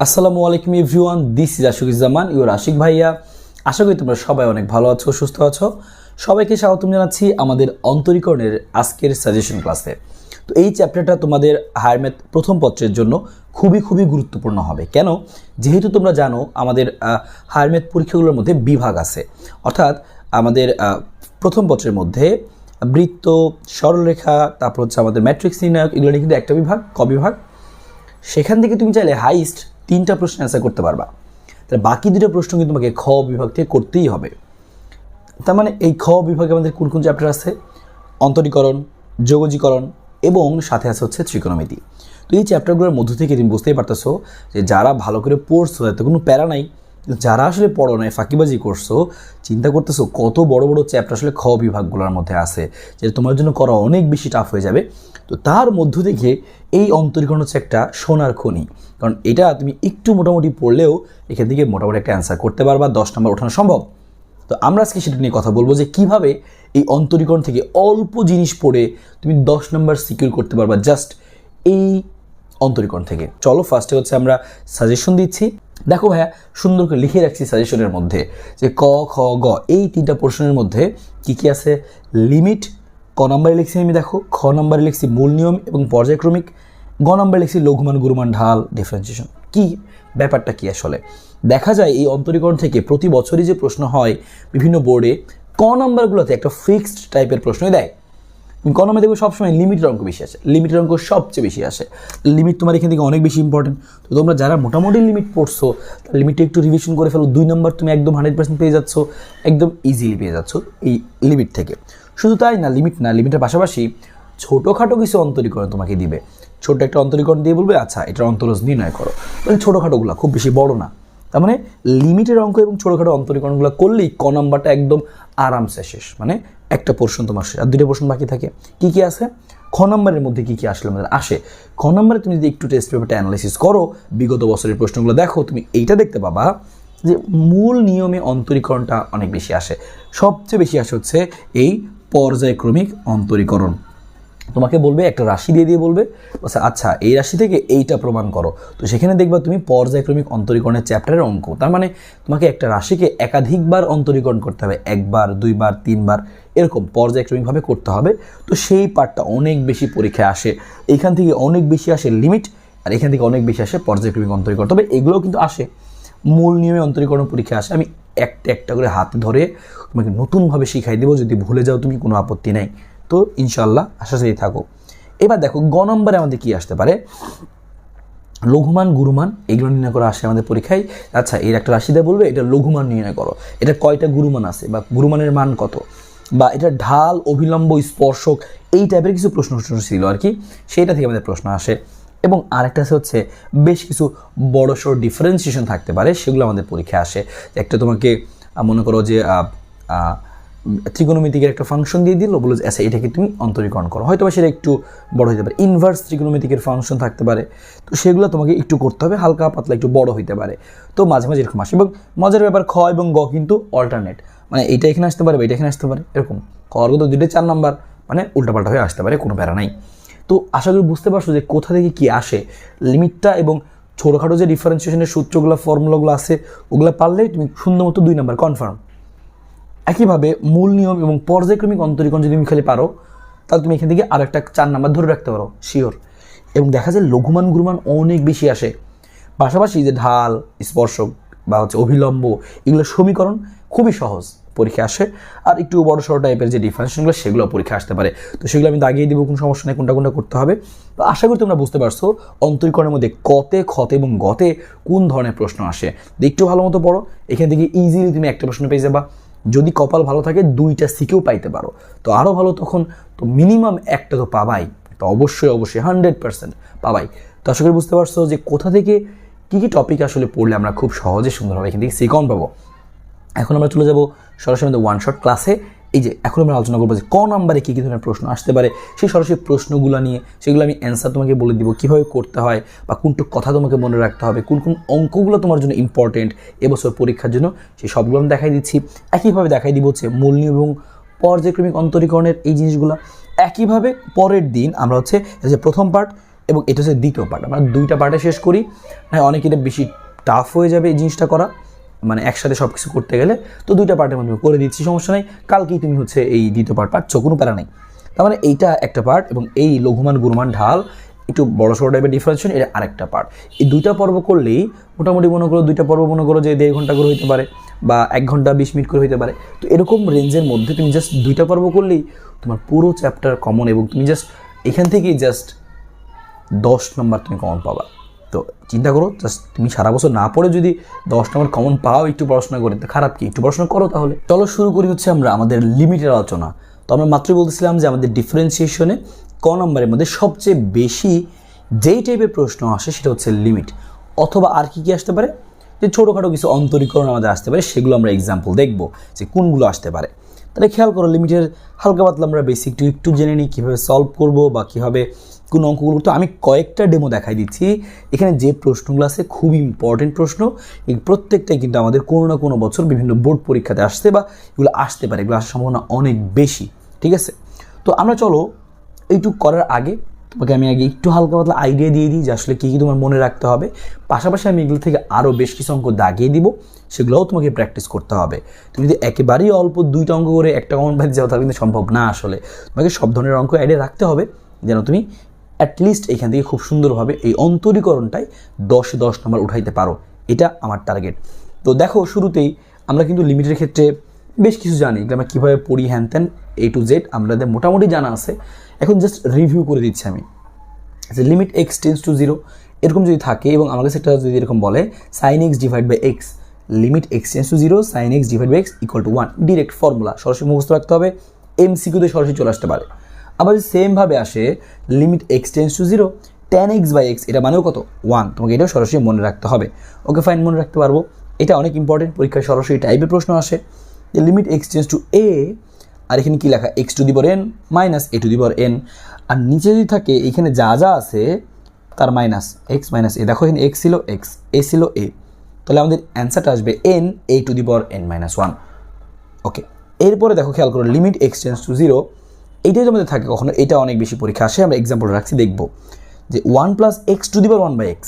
আসসালামু আলাইকুম everyone, this is Ashikuzzaman, your Ashik ভাইয়া। আশা করি তোমরা সবাই অনেক ভালো আছো, সুস্থ আছো। সবাইকে স্বাগতম জানাচ্ছি আমাদের অন্তরীকরণের আজকের সাজেশন ক্লাসে। তো এই চ্যাপ্টারটা তোমাদের হায়ার ম্যাথ প্রথম পত্রের জন্য খুবই গুরুত্বপূর্ণ হবে। কেন? যেহেতু তোমরা জানো আমাদের হায়ার ম্যাথ পরীক্ষাগুলোর মধ্যে বিভাগ আছে, অর্থাৎ আমাদের প্রথম পত্রের মধ্যে বৃত্ত, সরলরেখা, তারপর হচ্ছে আমাদের ম্যাট্রিক্স নির্ণায়ক, এগুলো নিয়ে কিন্তু একটা বিভাগ, ক বিভাগ। সেখান থেকে তুমি চাইলে হাইস্ট 3টা প্রশ্ন অ্যান্সার করতে পারবা। তাহলে বাকি 2টা প্রশ্ন কিন্তু তোমাকে খ বিভাগ থেকে করতেই হবে। তার মানে এই খ বিভাগে আমাদের কোন কোন চ্যাপ্টার আছে? অন্তরীকরণ, যোগজীকরণ এবং সাথে আছে হচ্ছে ত্রিকোণমিতি। তো এই চ্যাপ্টারগুলোর মধ্য থেকে তুমি বুঝতেই পারতেছো যে যারা ভালো করে পড়ছো তাতে কোনো প্যারা নাই, যারা আসলে পড়ো নাই, ফাঁকিবাজি করছো, চিন্তা করতেছো কত বড় বড় চ্যাপ্টার আসলে খ বিভাগগুলোর মধ্যে আছে, যেটা তোমার জন্য করা অনেক বেশি টাফ হয়ে যাবে। তো তার মধ্য থেকে এই অন্তরীকরণ হচ্ছে একটা সোনার খনি, কারণ এটা তুমি একটু মোটামুটি পড়লেও এখান থেকে মোটামুটি একটা অ্যান্সার করতে পারবা, 10 নম্বর ওঠানো সম্ভব। তো আমরা আজকে সেটা নিয়ে কথা বলবো যে কিভাবে এই অন্তরীকরণ থেকে অল্প জিনিস পড়ে তুমি 10 নম্বর সিকিউর করতে পারবা জাস্ট এই অন্তরীকরণ থেকে। চলো ফার্স্টে হচ্ছে আমরা সাজেশন দিচ্ছি। দেখো ভাইয়া, সুন্দর করে লিখে রাখছি সাজেশনের মধ্যে যে ক, খ, গ এই 3টা পোর্শনের মধ্যে কি আছে। লিমিট ক নম্বরে লিখছি আমি, দেখো খ নম্বরে লিখছি মূল নিয়ম এবং পর্যায়ক্রমিক, গ নম্বরে লিখছি লঘুমান, গুরুমান, ঢাল, ডিফারেন্সিয়েশন। কি ব্যাপারটা কি আসলে? দেখা যায় এই অন্তরীকরণ থেকে প্রতি বছরই যে প্রশ্ন হয় বিভিন্ন বোর্ডে, ক নম্বরগুলোতে একটা ফিক্সড টাইপের প্রশ্নই দেয়। ক নম্বর দেখবে সবসময় লিমিটের অঙ্ক বেশি আসে, লিমিটের অঙ্ক সবচেয়ে বেশি আসে। লিমিট তোমার এখান থেকে অনেক বেশি ইম্পর্টেন্ট। তো তোমরা যারা মোটামুটি লিমিট পড়ছো, লিমিটটা একটু রিভিশন করে ফেলো। 2 নম্বর তুমি একদম 100% পেয়ে যাচ্ছ, একদম ইজিলি পেয়ে যাচ্ছ এই লিমিট থেকে। শুধু তাই না, লিমিট না, লিমিটের পাশাপাশি ছোটোখাটো কিছু অন্তরীকরণ তোমাকে দিবে। ছোট্ট একটা অন্তরীকরণ দিয়ে বলবে আচ্ছা এটার অন্তরজ নির্ণয় করো, মানে ছোটোখাটোগুলো, খুব বেশি বড় না। তার মানে লিমিটের অঙ্ক এবং ছোটোখাটো অন্তরীকরণগুলো করলেই ক নম্বরটা একদম আরামসে শেষ, মানে একটা পোর্শন তোমার শেষ। আর 2টা পোর্শন বাকি থাকে। কি আছে? খ নম্বরের মধ্যে কি আসলে আমাদের আসে। খ নম্বরে তুমি যদি একটু টেস্ট পেপারটা অ্যানালাইসিস করো, বিগত বছরের প্রশ্নগুলো দেখো, তুমি এইটা দেখতে পাবা যে মূল নিয়মে অন্তরীকরণটা অনেক বেশি আসে। সবচেয়ে বেশি আসে হচ্ছে এই পর্যায়ক্রমিক অন্তরীকরণ। তোমাকে বলবে একটা রাশি দিয়ে বলবে আচ্ছা এই রাশি থেকে এইটা প্রমাণ করো। তো সেখানে দেখবা তুমি পর্যায়ক্রমিক অন্তরীকরণের চ্যাপ্টারের অঙ্ক। তার মানে তোমাকে একটা রাশিকে একাধিকবার অন্তরীকরণ করতে হবে, 1বার 2বার 3বার এরকম পর্যায়ক্রমিকভাবে করতে হবে। তো সেই পার্টটা অনেক বেশি পরীক্ষায় আসে। এইখান থেকে অনেক বেশি আসে লিমিট, আর এখান থেকে অনেক বেশি আসে পর্যায়ক্রমিক অন্তরীকরণ। তবে এগুলোও কিন্তু আসে, মূল নিয়মে অন্তরীকরণ পরীক্ষা আসে। আমি একটা করে হাতে ধরে তোমাকে নতুনভাবে শিখাই দেবো, যদি ভুলে যাও তুমি কোনো আপত্তি নাই। তো ইনশাল্লাহ আশা করি থাকো। এবার দেখো গ নম্বরে আমাদের কি আসতে পারে? লঘুমান, গুরুমান, এগুলো নির্ণয় করা আসে আমাদের পরীক্ষায়। আচ্ছা এর একটা রাশি দিয়ে বলবে এটা লঘুমান নির্ণয় করো, এটা কয়টা গুরুমান আছে বা গুরুমানের মান কত, বা এটা ঢাল, অভিলম্ব, স্পর্শক, এই টাইপের কিছু প্রশ্ন ছিল আর কি, সেইটা থেকে আমাদের প্রশ্ন আসে। এবং আরেকটা হচ্ছে বেশ কিছু বড়সড় ডিফারেন্সিয়েশন থাকতে পারে, সেগুলো আমাদের পরীক্ষায় আসে। একটা তোমাকে মনে করো যে ত্রিকোণমিতিকের একটা ফাংশন দিয়ে দিল, বলো যে আচ্ছা এটাকে তুমি অন্তরীকরণ করো, হয়তো বা সেটা একটু বড় হতে পারে। ইনভার্স ত্রিকোণমিতিকের ফাংশন থাকতে পারে, তো সেগুলো তোমাকে একটু করতে হবে, হালকা পাতলা একটু বড় হইতে পারে। তো মাঝে মাঝে এরকম আসে। এবং মজার ব্যাপার, খ এবং গ কিন্তু অল্টারনেট, মানে এইটা এখানে আসতে পারে বা এটা এখানে আসতে পারে, এরকম। খ আর গ তো 2টা 4 নম্বর, মানে উল্টাপাল্টা হয়ে আসতে পারে, কোনো প্যারা নাই। তো আশা করি বুঝতে পারছো যে কোথা থেকে কি আসে। লিমিটটা এবং ছোটোখাটো যে ডিফারেন্সিয়েশনের সূত্রগুলো, ফর্মুলাগুলো আছে, ওগুলো পারলেই তুমি সুন্দর মতো 2 নম্বর কনফার্ম। একইভাবে মূল নিয়ম এবং পর্যায়ক্রমিক অন্তরীকরণ যদি তুমি খালি পারো, তাহলে তুমি এখান থেকে আরও একটা 4 নম্বর ধরে রাখতে পারো শিওর। এবং দেখা যায় লঘুমান, গুরুমান অনেক বেশি আসে। পাশাপাশি যে ঢাল, স্পর্শক বা হচ্ছে অভিলম্ব, এগুলো সমীকরণ খুবই সহজ পরীক্ষা আসে। আর একটু বড় সড়ো টাইপের যে ডিফারেন্সিয়েশনগুলো, সেগুলো পরীক্ষা আসতে পারে। তো সেগুলো আমি দাগিয়ে দিব, কোনো সমস্যা নেই, কোনটা করতে হবে। তো আশা করি তোমরা বুঝতে পারছো অন্তরীকরণের মধ্যে কতে, খতে এবং গতে কোন ধরনের প্রশ্ন আসে। একটু ভালো মতো পড়ো, এখান থেকে ইজিলি তুমি একটা প্রশ্ন পেয়ে যাবা। যদি কপাল ভালো থাকে 2টা সিকেও পাইতে পারো, তো আরও ভালো। তখন তো মিনিমাম একটা তো পাবাই, তো অবশ্যই 100% পাবাই। তো আশা করি বুঝতে পারছো যে কোথা থেকে কী টপিক আসলে পড়লে আমরা খুব সহজে সুন্দরভাবে এখান থেকে সিকন পাবো। এখন আমরা চলে যাব সরাসরি আমাদের ওয়ান শট ক্লাসে। এই যে এখন আমরা আলোচনা করবো যে ক নম্বরে কী ধরনের প্রশ্ন আসতে পারে, সেই সরাসরি প্রশ্নগুলো নিয়ে সেগুলো আমি অ্যান্সার তোমাকে বলে দিব, কীভাবে করতে হয় বা কোনটু কথা তোমাকে মনে রাখতে হবে, কোন অঙ্কগুলো তোমার জন্য ইম্পর্টেন্ট এবছর পরীক্ষার জন্য, সেই সবগুলো আমি দেখাই দিচ্ছি। একইভাবে দেখাই দিব হচ্ছে মূল নিয়ম এবং পর্যায়ক্রমিক অন্তরীকরণের এই জিনিসগুলো। একইভাবে পরের দিন আমরা হচ্ছে যে প্রথম পার্ট এবং এটা হচ্ছে দ্বিতীয় পার্ট। আমরা দুইটা পার্টে শেষ করি, হ্যাঁ অনেক এটা বেশি টাফ হয়ে যাবে এই জিনিসটা করা, মানে একসাথে সব কিছু করতে গেলে। তো দুইটা পার্টের মধ্যে করে দিচ্ছি, সমস্যা নেই, কালকেই তুমি হচ্ছে এই দ্বিতীয় পার্ট পাচ্ছ, কোনো প্যারা নেই। তার মানে এইটা একটা পার্ট এবং এই লঘুমান গুরুমান ঢাল একটু বড় সড়ো টাইপের ডিফারেন্সিয়েশন, এটা আরেকটা পার্ট। এই দুইটা পর্ব করলেই মোটামুটি মনে করো দুইটা পর্ব মনে করো যে 1.5 ঘন্টা করে হইতে পারে বা 1 ঘন্টা 20 মিনিট করে হইতে পারে। তো এরকম রেঞ্জের মধ্যে তুমি জাস্ট দুইটা পর্ব করলেই তোমার পুরো চ্যাপ্টার কমন, এবং তুমি জাস্ট এখান থেকেই জাস্ট 10 নম্বর তুমি কমন পাবা। তো চিন্তা করো, জাস্ট তুমি সারা বছর না পড়ে যদি 10 নম্বর কমন পাও একটু পড়াশোনা করে, তো খারাপ কি? একটু পড়াশোনা করো তাহলে। চলো শুরু করি হচ্ছে আমরা আমাদের লিমিটের আলোচনা। তো আমরা মাত্রই বলতেছিলাম যে আমাদের ডিফারেন্সিয়েশনে ক নম্বরের মধ্যে সবচেয়ে বেশি যেই টাইপের প্রশ্ন আসে সেটা হচ্ছে লিমিট, অথবা আর কি আসতে পারে, যে ছোটোখাটো কিছু অন্তরীকরণ আমাদের আসতে পারে, সেগুলো আমরা এক্সাম্পল দেখব যে কোনগুলো আসতে পারে। তাহলে খেয়াল করো, লিমিটের হালকা পাতলা আমরা বেসিক একটু জেনে নিই কীভাবে সলভ করব বা কীভাবে কোন অঙ্কগুলো। তো আমি কয়েকটা ডেমো দেখাই দিচ্ছি। এখানে যে প্রশ্নগুলো আছে খুব ইম্পর্টেন্ট প্রশ্ন, এই প্রত্যেকটাই কিন্তু আমাদের কোনো না কোনো বছর বিভিন্ন বোর্ড পরীক্ষাতে আসছে বা এগুলো আসতে পারে, এগুলো আসার সম্ভাবনা অনেক বেশি, ঠিক আছে। তো আমরা চলো এইটুকু করার আগে তোমাকে আমি আগে একটু হালকা পাতলা আইডিয়া দিয়ে দিই যে আসলে কী কী তোমার মনে রাখতে হবে। পাশাপাশি আমি এগুলো থেকে আরও বেশ কিছু অঙ্ক দাগিয়ে দিব, সেগুলোও তোমাকে প্র্যাকটিস করতে হবে। তুমি যদি একেবারেই অল্প 2টা অঙ্ক করে একটা কমন পাইতে যাও তাহলে কিন্তু সম্ভব না। আসলে তোমাকে সব ধরনের অঙ্ক আইডিয়া রাখতে হবে যেন তুমি অ্যাটলিস্ট এখান থেকে খুব সুন্দরভাবে এই অন্তরীকরণটাই 10 নম্বর উঠাইতে পারো, এটা আমার টার্গেট। তো দেখো, শুরুতেই আমরা কিন্তু লিমিটের ক্ষেত্রে বেশ কিছু জানি, আমরা কীভাবে পড়ি, হ্যান ত্যান A to Z আমাদের মোটামুটি জানা আছে। এখন জাস্ট রিভিউ করে দিচ্ছি আমি যে লিমিট x টেন্স টু 0 এরকম যদি থাকে এবং আমার কাছে একটা যদি এরকম বলে sin x divide by x, limit x tends to 0 sin x divide by x equal to 1, direct formula সরাসরি মুখস্থ রাখতে হবে, MCQতে সরাসরি চলে আসতে পারে। আবার যদি সেমভাবে আসে limit x tends to 0 tan x বাই x, এটা মানেও কত? 1, তোমাকে এটাও সরাসরি মনে রাখতে হবে। ওকে ফাইন, মনে রাখতে পারবো, এটা অনেক ইম্পর্টেন্ট, পরীক্ষায় সরাসরি টাইপের প্রশ্ন আসে। Limit x tends two a, আর এখানে কি লেখা? x to the power n minus a two the power n, আর নিচে যদি থাকে এখানে যা যা আছে তার মাইনাস x মাইনাস a। দেখো এখানে x ছিল x, a ছিল a, তাহলে আমাদের অ্যান্সারটা আসবে n a two the power n minus 1। ওকে, এরপরে দেখো খেয়াল করো লিমিট x টেন্স টু 0, এইটাই তোমাদের থাকে কখনো, এটা অনেক বেশি পরীক্ষা আসে। আমরা এক্সাম্পল রাখছি, দেখব যে 1 plus x to the power 1 by x,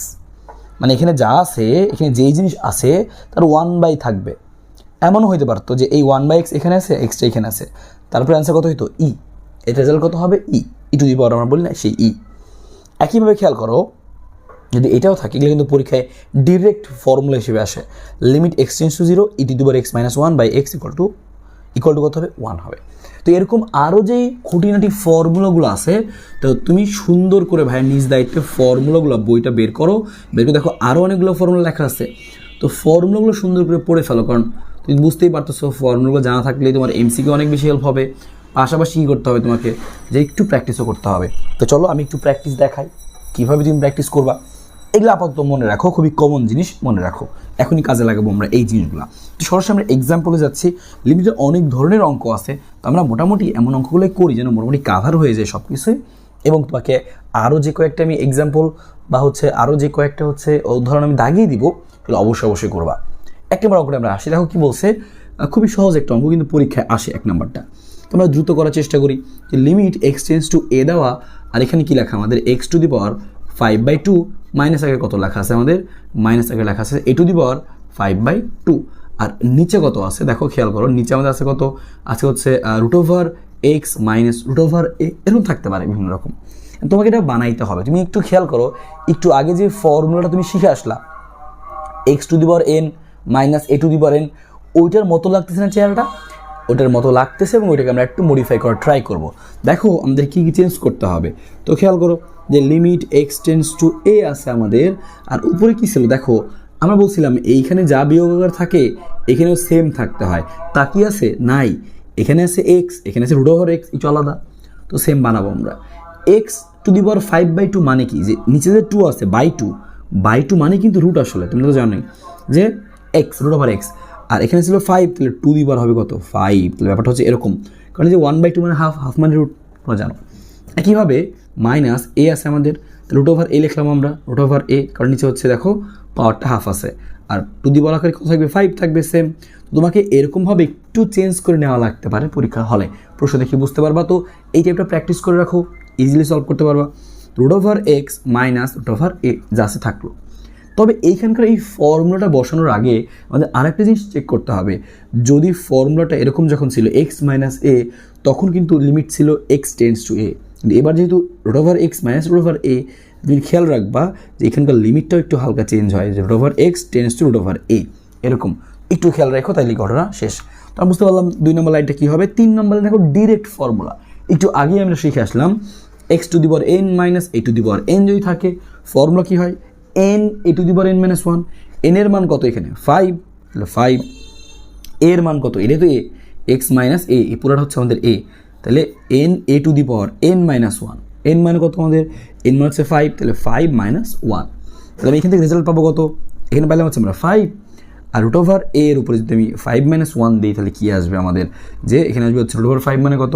মানে এখানে যা আছে, এখানে যেই জিনিস আছে তার 1 বাই থাকবে। এমনও হইতে পারতো যে এই 1 বাই x এখানে আছে, এক্সটা এখানে আছে, তারপরে অ্যান্সার কত হইতো? ই, এর রেজাল্ট কত হবে? ই টু দি পাওয়ার, আমরা বলি না সেই ই। একইভাবে খেয়াল করো যদি এটাও থাকে, এগুলো কিন্তু পরীক্ষায় ডিরেক্ট ফর্মুলা হিসেবে আসে। Limit x tends to 0 e to the power x minus 1 by x equal to কত হবে? 1 হবে। তো এরকম আরও যেই খুঁটিনাটি ফর্মুলাগুলো আছে, তো তুমি সুন্দর করে ভাইয়ের নিজ দায়িত্বে ফর্মুলাগুলো বইটা বের করো, বের করে দেখো আরও অনেকগুলো ফর্মুলা লেখা আছে। তো ফর্মুলাগুলো সুন্দর করে পড়ে ফেলো, কারণ তুমি বুঝতেই পারতেছো ফর্মুলাগুলো জানা থাকলে তোমার MCQ অনেক বেশি হেল্প হবে। পাশাপাশি কী করতে হবে তোমাকে, যে একটু প্র্যাকটিসও করতে হবে। তো চলো আমি একটু প্র্যাকটিস দেখাই, কীভাবে তুমি প্র্যাকটিস করবা। এগুলো আপাতত মনে রাখো, খুবই কমন জিনিস, মনে রাখো, এখনই কাজে লাগাবো আমরা এই জিনিসগুলো। তো সরাসরি আমরা এক্সাম্পলে যাচ্ছি। লিমিটের অনেক ধরনের অঙ্ক আছে, তো আমরা মোটামুটি এমন অঙ্কগুলোই করি যেন মোটামুটি কাভার হয়ে যায় সব কিছুই। এবং তোমাকে আরও যে কয়েকটা আমি এক্সাম্পল বা হচ্ছে আরও যে কয়েকটা হচ্ছে উদাহরণ আমি দাগিয়ে দিব, এগুলো অবশ্যই করবা। 1 নম্বর অঙ্কটা আমরা আসি, দেখো কী বলছে, খুবই সহজ একটা অঙ্ক কিন্তু পরীক্ষায় আসে 1 নম্বরটা। তো আমরা দ্রুত করার চেষ্টা করি যে limit x tends two a দেওয়া, আর এখানে কী লেখা আমাদের? x to the power 5/2 minus আগে কত লেখা আছে আমাদের? মাইনাস আগে লেখা আছে a টু দি পাওয়ার 5/2, আর নিচে কত আছে দেখো খেয়াল করো, নিচে আমাদের আছে কত? আছে হচ্ছে √x মাইনাস √a, এরকম থাকতে পারে বিভিন্ন রকম। তোমাকে এটা বানাইতে হবে। তুমি একটু খেয়াল করো, একটু আগে যে ফর্মুলাটা তুমি শিখে আসলা x to the power n minus a two the power n, ওইটার মতো লাগতেছে না চেহারাটা? ওটার মতো লাগতেছে, এবং ওইটাকে আমরা একটু মডিফাই করার ট্রাই করব। দেখো আমাদের কী কী চেঞ্জ করতে হবে। তো খেয়াল করো যে limit x tends two a আছে আমাদের, আর উপরে কী ছিল দেখো, আমরা বলছিলাম এইখানে যা বিয়োগাকার থাকে এখানেও সেম থাকতে হয়, তা কি আছে? নাই। এখানে আছে x, এখানে আছে √x, একটু আলাদা। তো সেম বানাবো আমরা। x টু দি পাওয়ার 5/2 মানে কি? যে নিচে যে 2 আছে বাই টু মানে কিন্তু রুট, আসলে তুমি তো জানোই যে x √x, আর এখানে ছিল 5, তাহলে 2 দি পাওয়ার হবে কত? 5। তাহলে ব্যাপারটা হচ্ছে এরকম, কারণ যে 1/2 মানে হাফ মানে রুট, তোমরা জানো। একইভাবে মাইনাস a আছে আমাদের, √a লিখলাম আমরা, √a, কারণ নিচে হচ্ছে দেখো পাওয়ারটা হাফ আছে, আর 2 দি পাওয়ার আকারে কত থাকবে? 5 থাকবে সেম। তোমাকে এরকমভাবে একটু চেঞ্জ করে নেওয়া লাগতে পারে পরীক্ষার হলে, প্রশ্ন দেখে বুঝতে পারবা। তো এই টাইপটা প্র্যাকটিস করে রাখো, ইজিলি সলভ করতে পারবা। Root over x minus root over a যা আছে থাকলো। তবে এইখানকার এই ফর্মুলাটা বসানোর আগে আমাদের আরেকটা জিনিস চেক করতে হবে, যদি ফর্মুলাটা এরকম যখন ছিল এক্স মাইনাস এ, তখন কিন্তু লিমিট ছিল এক্স টেন্ডস টু এ। কিন্তু এবার যেহেতু root over x minus root over a, তুমি খেয়াল রাখবা যে এখানকার লিমিটটাও একটু হালকা চেঞ্জ হয়, যে root over x tends to root over a, এরকম একটু খেয়াল রাখো, তাইলে ঘটনা শেষ। তো আমি বুঝতে পারলাম 2 নম্বর লাইনটা কী হবে। 3 নম্বর লাইন দেখো ডিরেক্ট ফর্মুলা, একটু আগেই আমরা শিখে আসলাম x to the power n minus a to the power n যদি থাকে, ফর্মুলা কী হয় n a to the power n minus 1। এনের মান কত এখানে 5, তাহলে 5 এর মান কত, এটা তো এ, এক্স মাইনাস এ, এই পুরোটা হচ্ছে আমাদের এ, তাহলে N a to the power n minus 1, N মানে কত আমাদের, এন মানে হচ্ছে 5, তাহলে 5 মাইনাস 1, তাহলে আমি এখান থেকে রেজাল্ট পাবো কত, এখানে পাইলাম হচ্ছে আমরা 5, আর রুট ওভার এ এর উপরে যদি আমি 5 মাইনাস 1 দিই, তাহলে কী আসবে আমাদের, যে এখানে আসবে হচ্ছে রুট ওভার 5 মানে কত,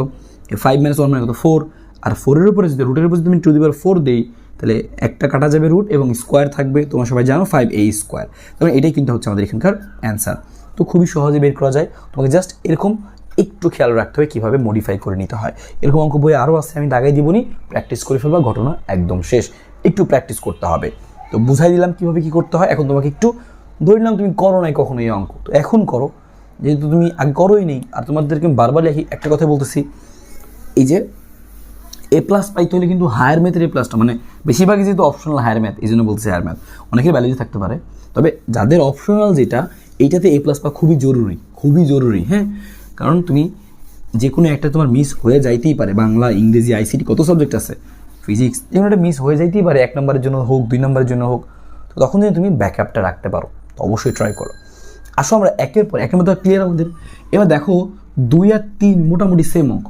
5 মাইনাস 1 মানে কত 4, আর 4-এর উপরে যদি রুটের উপরে যদি আমি টু দি পাওয়ার 4 দিই, তাহলে একটা কাটা যাবে রুট এবং স্কোয়ার থাকবে, তোমরা সবাই জানো 5a স্কোয়ার, তাহলে এটাই কিন্তু হচ্ছে আমাদের এখানকার অ্যান্সার। তো খুবই সহজে বের করা যায়, তোমাকে জাস্ট এরকম একটু খেয়াল রাখতে হবে কীভাবে মডিফাই করে নিতে হয়। এরকম অঙ্ক বই আরও আছে, আমি দাগাই দিবনি, প্র্যাকটিস করে ফেলবা, ঘটনা একদম শেষ। একটু প্র্যাকটিস করতে হবে, তো বুঝাই দিলাম কীভাবে কী করতে হয়। এখন তোমাকে একটু ধরে নিলাম তুমি করো নাই কখনো এই অঙ্ক, তো এখন করো, যেহেতু তুমি আগে করোই নেই। আর তোমাদেরকে বারবার লিখি একটা কথা বলতেছি, এই যে এ প্লাস পাইতে হলে কিন্তু হায়ার ম্যাথের এ প্লাসটা, মানে বেশিরভাগই যেহেতু অপশনাল হায়ার ম্যাথ, এই জন্য বলতেছি হায়ার ম্যাথ, অনেকের ভ্যালিউ থাকতে পারে, তবে যাদের অপশনাল যেটা, এইটাতে এ প্লাস পাওয়া খুবই জরুরি, খুবই জরুরি। হ্যাঁ, কারণ তুমি যে কোনো একটা তোমার মিস হয়ে যাইতেই পারে, বাংলা, ইংরেজি, আইসিটি কত সাবজেক্ট আছে, ফিজিক্স, যেগুলো একটা মিস হয়ে যাইতেই পারে, 1 নম্বরের জন্য হোক 2 নম্বরের জন্য হোক, তো তখন যদি তুমি ব্যাকআপটা রাখতে পারো তো অবশ্যই ট্রাই করো। আসো আমরা একের পর একের মধ্যে ক্লিয়ার আমাদের। এবার দেখো 2 আর 3 মোটামুটি সেম অঙ্ক,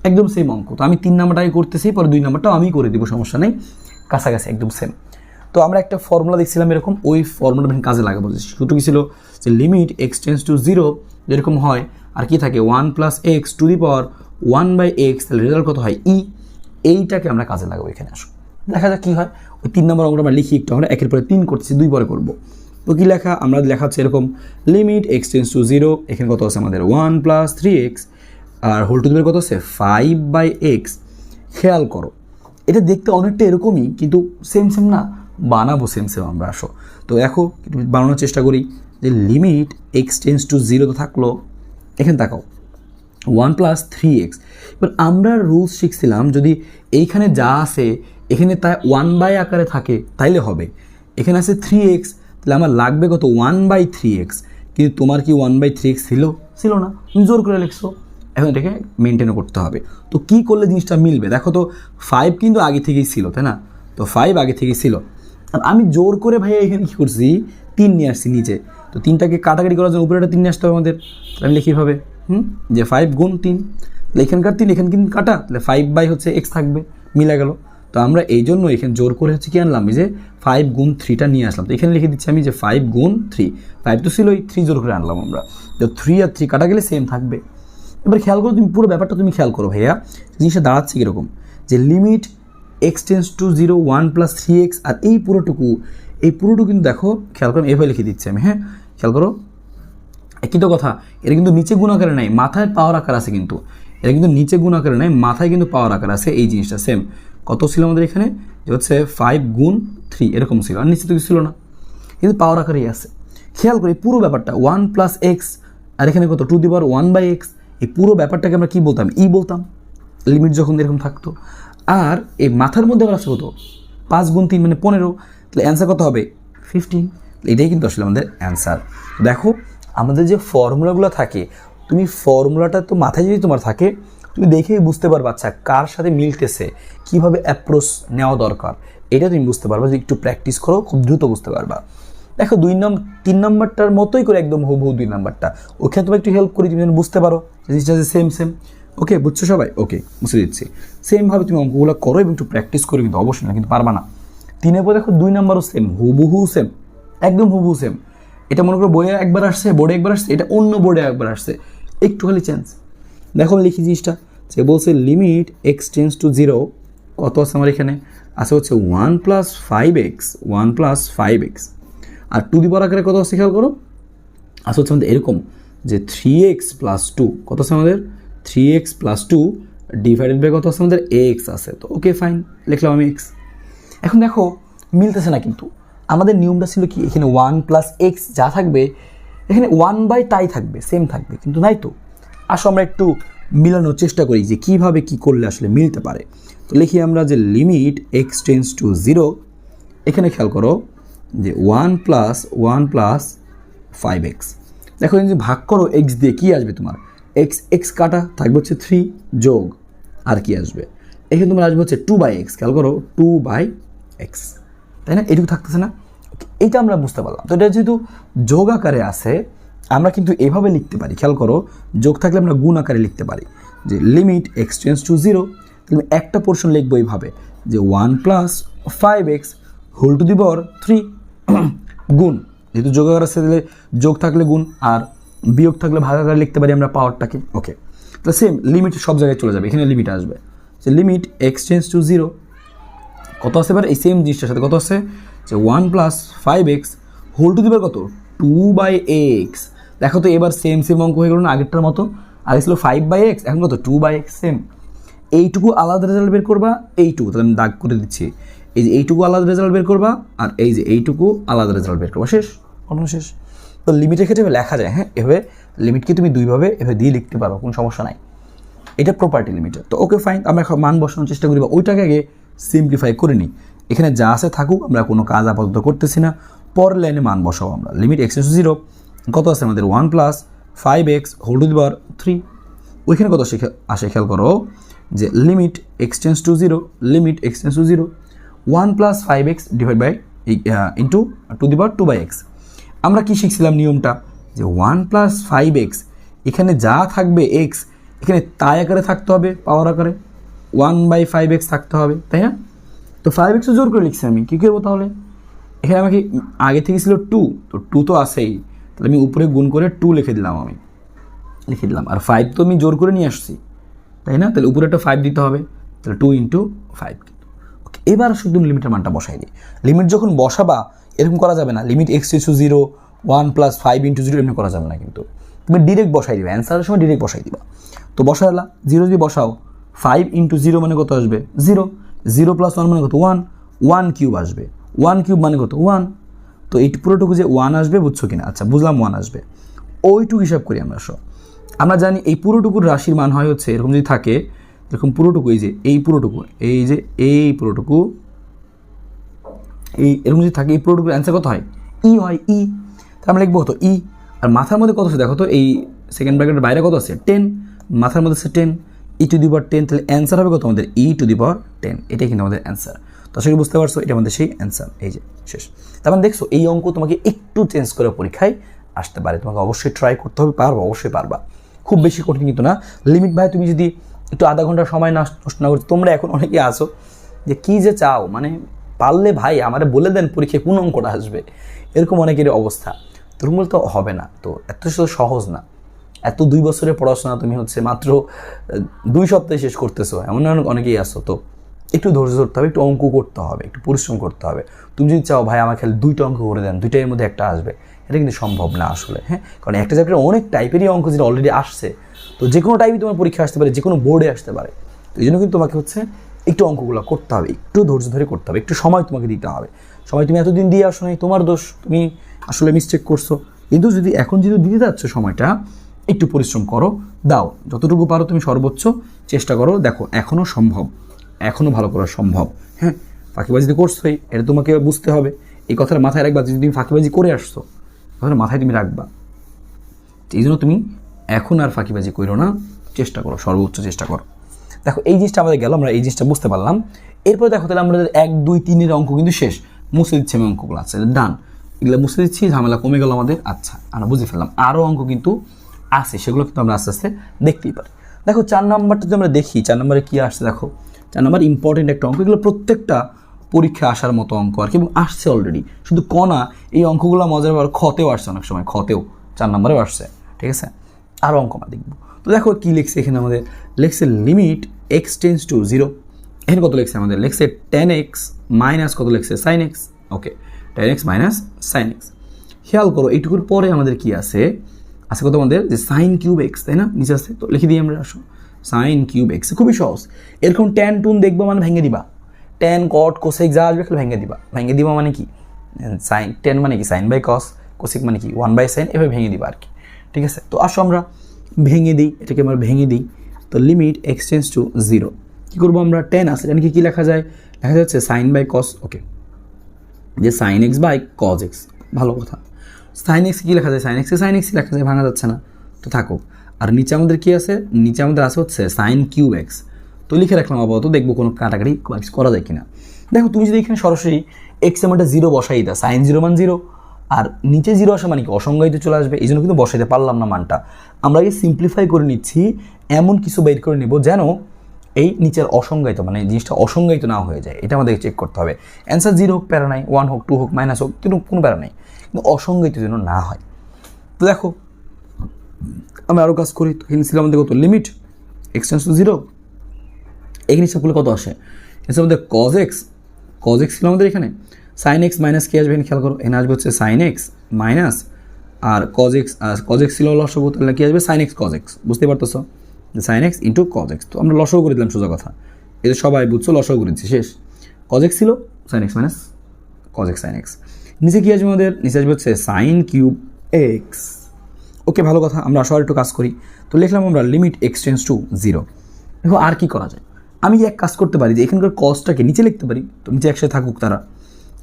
একদম সেম অঙ্ক, তো আমি 3 নাম্বারটাই করতেছি, পরে 2 নাম্বারটাও আমি করে দিব, সমস্যা নেই, কাছাকাছি একদম সেম। তো আমরা একটা ফর্মুলা দেখছিলাম এরকম, ওই ফর্মুলাটা কাজে লাগাবো। শুরু কি ছিল যে লিমিট এক্স টেন্ডস টু 0 যেরকম হয়, আর কি থাকে 1 plus x to the power 1 by x, তাহলে রেজাল্ট কত হয় ই, এইটাকে আমরা কাজে লাগাবো। এখানে আসো দেখা যাক কী হয়। ওই 3 নম্বর অঙ্কটা আমরা লিখি একটু, আমরা একের পরে 3 করছি, 2 পরে করবো। তো কী লেখা, আমরা লেখা হচ্ছে এরকম লিমিট এক্স টেন্ডস টু 0, এখানে কত আছে আমাদের 1 প্লাস 3x, আর হোল টু দি পাওয়ার কত আছে 5 বাই এক্স। খেয়াল করো এটা দেখতে অনেকটা এরকমই, কিন্তু সেম সেম না, বানাবো সেম সেম আমরা। আসো তো দেখো বানানোর চেষ্টা করি, যে লিমিট এক্স টেন্ডস টু 0 তো থাকলো, এখানে তাকাও 1 প্লাস 3x। এবার আমরা রুলস শিখছিলাম যদি এইখানে যা আছে এখানে তা 1 বাই আকারে থাকে তাইলে হবে, এখানে আছে 3x, তাহলে আমার লাগবে কত 1 বাই 3x, কিন্তু তোমার কি 1 বাই 3x ছিল না, তুমি জোর করে লিখছো, এখন এটাকে মেনটেনও করতে হবে। তো কী করলে জিনিসটা মিলবে, দেখো তো 5 কিন্তু আগে থেকেই ছিল, তাই না, তো 5 আগে থেকেই ছিল, আর আমি জোর করে ভাইয়া এখানে কী করছি 3 নিয়ে আসছি নিচে, তো 3টাকে কাটাকাটি করার জন্য উপরে একটা 3 নিয়ে আসতে হবে আমাদের, আমি লিখি ভাবে যে 5 গুণ 3, তাহলে এখানকার 3 এখানে কিন্তু কাটা, তাহলে 5 বাই হচ্ছে এক্স থাকবে, মিলে গেল। তো আমরা এই জন্য এখানে জোর করে হচ্ছে কি আনলাম, যে 5 গুণ 3টা নিয়ে আসলাম, তো এখানে লিখে দিচ্ছি আমি যে 5 গুণ 3, 5 তো ছিল ওই 3 জোর করে আনলাম আমরা, তো 3 আর 3 কাটা গেলে সেম থাকবে। এবার খেয়াল করো তুমি পুরো ব্যাপারটা তুমি খেয়াল করো ভাইয়া, জিনিসটা দাঁড়াচ্ছে কীরকম, যে limit x tends to 0 1 plus 3x, আর এই পুরোটুকু কিন্তু দেখো খেয়াল করো এভাবে লিখে দিচ্ছি আমি। হ্যাঁ খেয়াল করো, একই তো কথা, এটা কিন্তু নিচে গুণ আকারে নাই, মাথায় পাওয়ার আকার আছে, কিন্তু এটা কিন্তু নিচে গুণ আকারে নাই, মাথায় কিন্তু পাওয়ার আকার আছে। এই জিনিসটা সেম কত ছিল আমাদের এখানে, যে হচ্ছে 5 গুণ 3 এরকম ছিল, আর নিচে তো কিছু ছিল না, কিন্তু পাওয়ার আকারেই আছে। খেয়াল করি পুরো ব্যাপারটা 1 প্লাস এক্স, আর এখানে কত to the power 1 by x, এই পুরো ব্যাপারটাকে আমরা কী বলতাম, ই বলতাম লিমিট যখন এরকম থাকতো। আর এই মাথার মধ্যে আবার আছে কত 5 গুণ 3 মানে 15, তাহলে অ্যান্সার কত হবে 15, এটাই কিন্তু আসলে আমাদের অ্যান্সার। দেখো আমাদের যে ফর্মুলাগুলো থাকে, তুমি ফর্মুলাটা তো মাথায় যদি তোমার থাকে, তুমি দেখেই বুঝতে পারবা আচ্ছা কার সাথে মিলতেছে, কীভাবে অ্যাপ্রোচ নেওয়া দরকার, এটা তুমি বুঝতে পারবা, যদি একটু প্র্যাকটিস করো খুব দ্রুত বুঝতে পারবা। দেখো 3 নাম্বারটার মতোই করে একদম হুবহু 2 নাম্বারটা, ওখানে তোমার একটু হেল্প করি, তুমি যেন বুঝতে পারো জিনিসটা যে সেম সেম। ওকে বুঝছো সবাই, ওকে বুঝে দিচ্ছি। সেমভাবে তুমি অঙ্কগুলো করো এবং একটু প্র্যাকটিস করো, কিন্তু অবশ্যই না কিন্তু পারবা না। 3-এর পর দেখো 2 নাম্বারও সেম, হুবহু সেম, একদম হুবহু সেম। এটা মনে করো বইয়ে একবার আসছে, বোর্ডে একবার আসছে, এটা অন্য বোর্ডে একবার আসছে, একটু খালি চেঞ্জ। দেখো লিখি জিনিসটা, যে বলছে লিমিট এক্স টেন্স টু 0, কত আছে আমার এখানে আছে হচ্ছে 1 প্লাস 5x, 1 প্লাস 5x, আর টু দি পাওয়ার আকারে কত আছে খেয়াল করো, আসলে হচ্ছে আমাদের এরকম যে 3x প্লাস 2, কত আছে আমাদের 3x প্লাস 2 ডিভাইডেড বাই কত আছে আমাদের x আছে। তো ওকে ফাইন লিখলাম আমি x, এখন দেখো মিলতেছে না, কিন্তু আমাদের নিয়মটা ছিল কি, এখানে 1 + x যা থাকবে এখানে 1 তাই থাকবে, সেম থাকবে, কিন্তু নাই তো। আসো আমরা একটু মিলানোর চেষ্টা করি যে কিভাবে কি করলে আসলে মিলতে পারে। তো লিখি আমরা যে লিমিট x টেন্ডস টু 0, এখানে খেয়াল করো যে 1 + 5x। দেখো যদি ভাগ করো x দিয়ে কি আসবে তোমার, x কাটা থাকবে হচ্ছে 3 যোগ আর কি আসবে, এখানে তোমার আসবে হচ্ছে 2/x। খেয়াল করো 2/x, তাই না? এটুকু থাকতেছে না? এইটা আমরা বুঝতে পারলাম। তো এটা যেহেতু যোগ আকারে আছে, আমরা কিন্তু এভাবে লিখতে পারি। খেয়াল করো যোগ থাকলে আমরা গুণ আকারে লিখতে পারি যে লিমিট x টেন্ডস টু 0। তাহলে একটা পোর্শন লিখবো এইভাবে যে 1 + 5x হোল টু দি পাওয়ার 3 গুণ, যেহেতু যোগ আকার আছে তাহলে যোগ থাকলে গুণ, আর বিয়োগ থাকলে ভাগ আকারে লিখতে পারি আমরা পাওয়ারটাকে। ওকে, তাহলে সেম লিমিট সব জায়গায় চলে যাবে, এখানে লিমিট আসবে যে লিমিট x টেন্ডস টু 0 কত আছে এবার এই সেম জিনিসটার সাথে কত আছে যে 1 + 5x whole to the power কত 2/x। দেখো তো এবার সেম অঙ্ক হয়ে গেল না আগেরটার মতো? আগে ছিল 5/x, এখন কত 2/x। সেম এইটুকু আলাদা রেজাল্ট বের করবা, এইটুকু তাহলে আমি দাগ করে দিচ্ছি, এই যে এইটুকু আলাদা রেজাল্ট বের করবা, আর এই যে এইটুকু আলাদা রেজাল্ট বের করবা, শেষ, ঘটনা শেষ। তো লিমিটের ক্ষেত্রে লেখা যায়, হ্যাঁ, এভাবে লিমিটকে তুমি দুইভাবে এভাবে দিয়ে লিখতে পারো, কোনো সমস্যা নাই, এটা প্রপার্টি লিমিটের। তো ওকে ফাইন, আমরা মান বসানোর চেষ্টা করি বা ওইটাকে আগে সিম্পলিফাই করে নিই। এখানে যা আছে থাকুক, আমরা কোনো কাজ আপাতত করতেছি না, পরের লাইনে মান বসাবো আমরা। লিমিট x টেন্ডস টু 0 কত আছে আমাদের 1 + 5x হোল টু দি পাওয়ার 3, ওইখানে কত আসে খেয়াল করো যে limit x tends to 0, limit x tends to 0 1 + 5x divide by into to the power 2/x। আমরা কি শিখছিলাম নিয়মটা যে 1 + 5x এখানে যা থাকবে x এখানে তাই আকারে থাকতে হবে, পাওয়ার আকারে 1/5x থাকতে হবে, তাই না? তো 5x জোর করে লিখছি আমি, কী করবো তাহলে? এখানে আমাকে আগে থেকে ছিল 2, তো 2 তো আসেই, তাহলে আমি উপরে গুণ করে 2 লিখে দিলাম, আর 5 তো আমি জোর করে নিয়ে আসছি, তাই না? তাহলে উপরে একটা 5 দিতে হবে, তাহলে 2 × 5। ওকে, এবার শুধু লিমিটের মানটা বসাই দিই। লিমিট যখন বসাবা এরকম করা যাবে না, লিমিট x টেন্ডস টু 0 1 + 5 × 0 এমনি করা যাবে না, কিন্তু তুমি ডিরেক্ট বসাই দিবে, অ্যান্সারের সময় ডিরেক্ট বসাই দিবা। তো বসাইলা 0 যদি বসাও 5 × 0 মানে কত আসবে 0, 0 + 1 মানে কত 1, 1³ আসবে, 1³ মানে কত 1। তো এই পুরোটুকু যে 1 আসবে, বুঝছো কিনা? আচ্ছা বুঝলাম 1 আসবে, ওইটুকু হিসাব করি আমরা। আমরা জানি এই পুরোটুকুর রাশির মান হয় হচ্ছে এরকম, যদি থাকে এরকম পুরোটুকু, এই যে এই পুরোটুকু, এই যে এই পুরোটুকু, এই এরকম যদি থাকে এই পুরোটুকুর অ্যান্সার কত হয় ই হয়, ই। তাহলে আমরা লিখবো কত ই, আর মাথার মধ্যে কত আছে দেখো তো, এই সেকেন্ড ব্র্যাকেটের বাইরে কত আছে 10, মাথার মধ্যে আছে 10, e⁻10, তাহলে অ্যান্সার হবে কত আমাদের e⁻10, এটাই কিন্তু আমাদের অ্যান্সার। তো আসলে বুঝতে পারছো এটা আমাদের সেই অ্যান্সার, এই যে শেষ। তার মানে দেখছো এই অঙ্ক তোমাকে একটু চেঞ্জ করে পরীক্ষায় আসতে পারে, তোমাকে অবশ্যই ট্রাই করতে হবে, পারবা, অবশ্যই পারবা, খুব বেশি কঠিন কিন্তু না। লিমিট ভাই তুমি যদি একটু আধা ঘন্টা সময় নষ্ট না করছো, তোমরা এখন অনেকেই আসো যে কী যে চাও, মানে পারলে ভাই আমারে বলে দেন পরীক্ষায় কোন অঙ্কটা আসবে, এরকম অনেকেরই অবস্থা। তোর মূল তো হবে না, তো এত সহজ না, এত 2 বছরের পড়াশোনা তুমি হচ্ছে মাত্র 2 সপ্তাহে শেষ করতেছো, এমন অনেকেই আসো। তো একটু ধৈর্য ধরতে হবে, একটু অঙ্ক করতে হবে, একটু পরিশ্রম করতে হবে। তুমি যদি চাও ভাই আমার খালি 2টা অঙ্ক করে দেন, 2টার মধ্যে একটা আসবে, এটা কিন্তু সম্ভব না আসলে, হ্যাঁ, কারণ একটা চ্যাপ্টারে অনেক টাইপেরই অঙ্ক যেটা অলরেডি আসছে, তো যে কোনো টাইপই তোমার পরীক্ষা আসতে পারে, যে কোনো বোর্ডে আসতে পারে। তো এই জন্য কিন্তু তোমাকে হচ্ছে একটু অঙ্কগুলো করতে হবে, একটু ধৈর্য ধরে করতে হবে, একটু সময় তোমাকে দিতে হবে। সময় তুমি এতদিন দিয়ে আসো নাই, তোমার দোষ, তুমি আসলে মিস্টেক করছো। কিন্তু যদি এখন যেহেতু দিতে যাচ্ছ সময়টা, একটু পরিশ্রম করো, দাও যতটুকু পারো তুমি সর্বোচ্চ চেষ্টা করো। দেখো এখনও সম্ভব, এখনও ভালো করা সম্ভব, হ্যাঁ। ফাঁকিবাজি করছোই, এটা তোমাকে বুঝতে হবে, এই কথাটা মাথায় রাখবা। যদি তুমি ফাঁকিবাজি করে আসছো তাহলে মাথায় তুমি রাখবা, এই জন্য তুমি এখন আর ফাঁকিবাজি করো না, চেষ্টা করো, সর্বোচ্চ চেষ্টা করো। দেখো এই জিনিসটা আমাদের গেল, আমরা এই জিনিসটা বুঝতে পারলাম। এরপরে দেখো তাহলে আমাদের 1, 2, 3 অঙ্ক কিন্তু শেষ, মুছে দিচ্ছি আমি অঙ্কগুলো, আচ্ছা ডান, এগুলো মুছে দিচ্ছি, ঝামেলা কমে গেল আমাদের। আচ্ছা আমরা বুঝে ফেললাম, আরও অঙ্ক কিন্তু আছে, সেগুলো কিন্তু আমরা আস্তে আস্তে দেখতেই পারি। দেখো 4 নম্বরটা যদি আমরা দেখি, 4 নম্বরে কী আসছে দেখো, 4 নম্বর ইম্পর্টেন্ট একটা অঙ্ক, এগুলো প্রত্যেকটা পরীক্ষা আসার মতো অঙ্ক আর কি, এবং আসছে অলরেডি, শুধু কণা এই অঙ্কগুলো মজার ব্যাপার খতেও আসছে, অনেক সময় খতেও 4 নম্বরেও আসছে, ঠিক আছে। আরও অঙ্ক আমরা দেখবো। তো দেখো কী লিখছে এখানে আমাদের, লিখছে লিমিট x টেন্ডস টু 0, এখানে কত লিখছে আমাদের, লিখছে 10x মাইনাস কত লিখছে sin x, ওকে 10x মাইনাস sin x। খেয়াল করো এইটুকুর পরে আমাদের কি আছে, আছে কত আমাদের যে sin³ x, তাই না, নিচে আসছে, তো লিখে দিই আমরা, আসো sin³ x, খুবই সহজ। এরকম tan টুন দেখবো মানে ভেঙে দিবা, টেন কট কোসেক যা আসবে খালি ভেঙে দিবা মানে কি সাইন টেন মানে কি সাইন বাই কস, কোসেক মানে কি 1/sin, এভাবে ভেঙে দিবা আর কি। ঠিক আছে, তো আসো আমরা ভেঙে দিই, এটাকে আমরা ভেঙে দিই। তো লিমিট x টেন্স টু 0 কী করবো আমরা, টেন আছে এটা কি লেখা যায়, লেখা যাচ্ছে সাইন বাই কস, ওকে, যে sine x by cos x, ভালো কথা। সাইন এক্স কী লেখা যায়, সাইন এক্সে সাইন এক্সই লেখা যায়, ভাঙা যাচ্ছে না, তো থাকুক। আর নিচে আমাদের কী আছে, নিচে আমাদের আছে হচ্ছে সাইন কিউব এক্স, তো লিখে রাখলাম আপাতত, দেখবো কোনো কাটাকাটি করা যায় কিনা। দেখো তুমি যদি এখানে সরাসরি এক্স এর মানটা 0 বসাই দাও, সাইন 0 মান 0, আর নিচে 0 আসা মানে কি অসংজ্ঞায়িত চলে আসবে, এই জন্য কিন্তু বসাইতে পারলাম না মানটা। আমরা এই সিম্পলিফাই করে নিচ্ছি, এমন কিছু বের করে নেব যেন এই নিচের অসংজ্ঞায়িত মানে জিনিসটা অসংজ্ঞায়িত না হয়ে যায়, এটা আমাদেরকে চেক করতে হবে। অ্যান্সার 0 হোক প্যারা নাই, 1 হোক 2 হোক মাইনাস হোক, কিন্তু কোনো প্যারা নাই, কিন্তু অসংজ্ঞায়িত যেন না হয়। তো দেখো আমি আরও কাজ করি, তো এখানে ছিল আমাদের কত, লিমিট x টেন্স টু 0, এখানে হিসাব করলে কত আসে, এসে আমাদের কজ এক্স ছিল আমাদের এখানে, সাইন এক্স মাইনাস কি আসবে এখানে খেয়াল করো, এখানে আসবে হচ্ছে সাইন এক্স মাইনাস, আর কজ এক্স ছিল লসগু, তাহলে কি আসবে সাইন এক্স কজ এক্স, বুঝতে পারতেছো, sine x into cos x. তো আমরা লসগু করে দিলাম সোজা কথা, এটা সবাই বুঝছো, লসগু করে দিচ্ছি শেষ। কজ এক্স ছিল sine x minus cos x sine x, নিচে কী আসবে আমাদের, নিচে আসবে হচ্ছে সাইন কিউব এক্স, ওকে ভালো কথা। আমরা আসলে একটু কাজ করি, তো লিখলাম আমরা লিমিট x টেন্স টু 0। দেখো আর কি করা যায়, আমি এক কাজ করতে পারি যে এখানকার কজটাকে নিচে লিখতে পারি, তো নিচে একসাথে থাকুক তারা,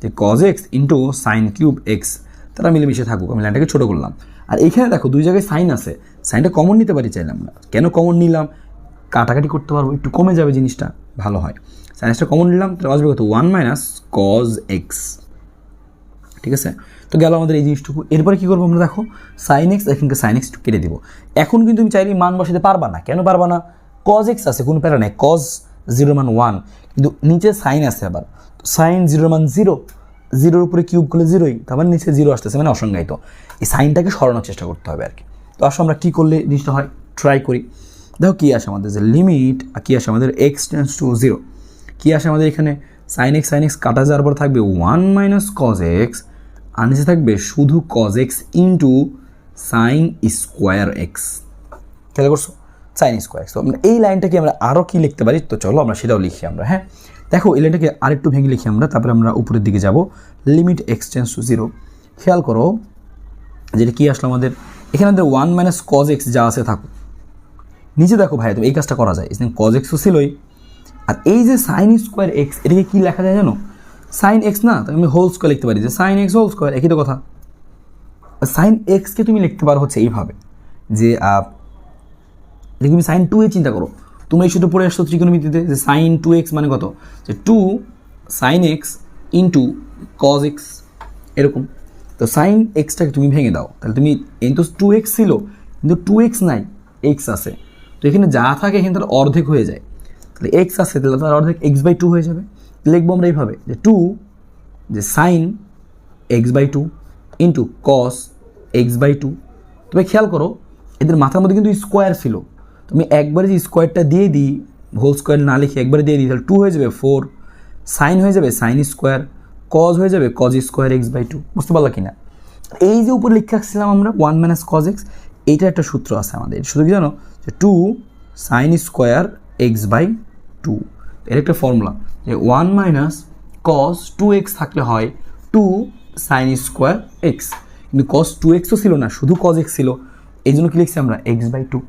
যে cos x into sine cube x, তারা মিলেমিশে থাকুক, আমি লাইনটাকে ছোটো করলাম। আর এইখানে দেখো দুই জায়গায় সাইন আছে, সাইনটা কমন নিতে পারি চাইলাম না, কেন কমন নিলাম, কাটাকাটি করতে পারবো, একটু কমে যাবে জিনিসটা, ভালো হয়। সাইন্সটা কমন নিলাম, তাহলে আসবে কত 1 মাইনাস কজ এক্স, ঠিক আছে। তো গেল আমাদের এই জিনিসটুকু। এরপরে কী করবো আমরা, দেখো সাইন এক্স, এখানকে সাইন এক্স কেটে দিব। এখন কিন্তু তুমি চাইলে মান বসাতে পারবা না, কেন পারবা না, কজ এক্স আছে, কোনো প্যারা নেই, কজ 0 মান 1, কিন্তু নিচে সাইন আছে আবার, সাইন 0 মান 0, 0-র উপরে কিউব করলে 0ই, তারপর নিচে 0 আসতেছে মানে অসংজ্ঞায়িত, এই সাইনটাকে সরানোর চেষ্টা করতে হবে আর কি। তো আসলে আমরা কী করলে জিনিসটা হয় ট্রাই করি। দেখো কী আসে আমাদের, যে লিমিট কী আসে আমাদের x টেন্স টু 0, কী আসে আমাদের এখানে, সাইন এক্স কাটা যাওয়ার পর থাকবে 1 মাইনাস কজ এক্স, আর নিচে থাকবে শুধু cos x into sine square x, খেয়াল করছো, সাইন স্কোয়ার এক্স। তো এই লাইনটাকে আমরা আরও কী লিখতে পারি, তো চলো আমরা সেটাও লিখি আমরা, হ্যাঁ দেখো এই লাইনটাকে আরেকটু ভেঙে লিখি আমরা, তারপরে আমরা উপরের দিকে যাব, লিমিট x টেন্স টু 0, খেয়াল করো যেটা কী আসলো আমাদের এখানে, আমাদের 1 মাইনাস কজ এক্স যা আছে থাকুক, নিচে দেখো ভাই তুমি এই কাজটা করা যায়, এখানে কজ এক্স তো ছিলই, আর এই যে সাইন স্কোয়ার এক্স, এটাকে কী লেখা যায় জানো, সাইন এক্স না, তাহলে আমি হোল স্কোয়ার লিখতে পারি, যে সাইন এক্স হোল স্কোয়ার, একই তো কথা। সাইন এক্সকে তুমি লিখতে পারো হচ্ছে এইভাবে, যে তুমি সাইন 2 চিন্তা করো, তোমরা এই শুধু পড়ে আসছো ত্রিকোণমিতিতে, যে সাইন 2x মানে কত, যে 2 sine x into cos x, এরকম। তো সাইন এক্সটাকে তুমি ভেঙে দাও, তাহলে তুমি এই তো 2x ছিল, কিন্তু 2x নাই, এক্স আছে, তো এখানে যা থাকে এখানে তার অর্ধেক হয়ে যায়, তাহলে এক্স আছে, তাহলে তার অর্ধেক x/2 হয়ে যাবে। লিখবো আমরা এইভাবে, যে 2 যে sign x/2 into cos x/2। তবে খেয়াল করো এদের মাথার মধ্যে কিন্তু স্কোয়ার ছিল, তুমি একবারে যে স্কোয়ারটা দিয়ে দিই, হোল স্কোয়ার না লিখে একবারে দিয়ে দিই, তাহলে 2 হয়ে যাবে 4, সাইন হয়ে যাবে সাইন স্কোয়ার, কজ হয়ে যাবে কজ স্কোয়ার x/2, বুঝতে পারলা কি না। এই যে উপরে লিখে রাখছিলাম আমরা 1 মাইনাস কজ এক্স, এইটার একটা সূত্র আছে আমাদের, শুধু কি জানো, যে 2 সাইন স্কোয়ার x/2, এর একটা ফর্মুলা, যে 1 মাইনাস কজ 2x থাকলে হয় 2 সাইন স্কোয়ার এক্স, কিন্তু কজ 2x তো ছিল না, শুধু কজ এক্স ছিল, এই জন্য কি লিখছি আমরা x/2,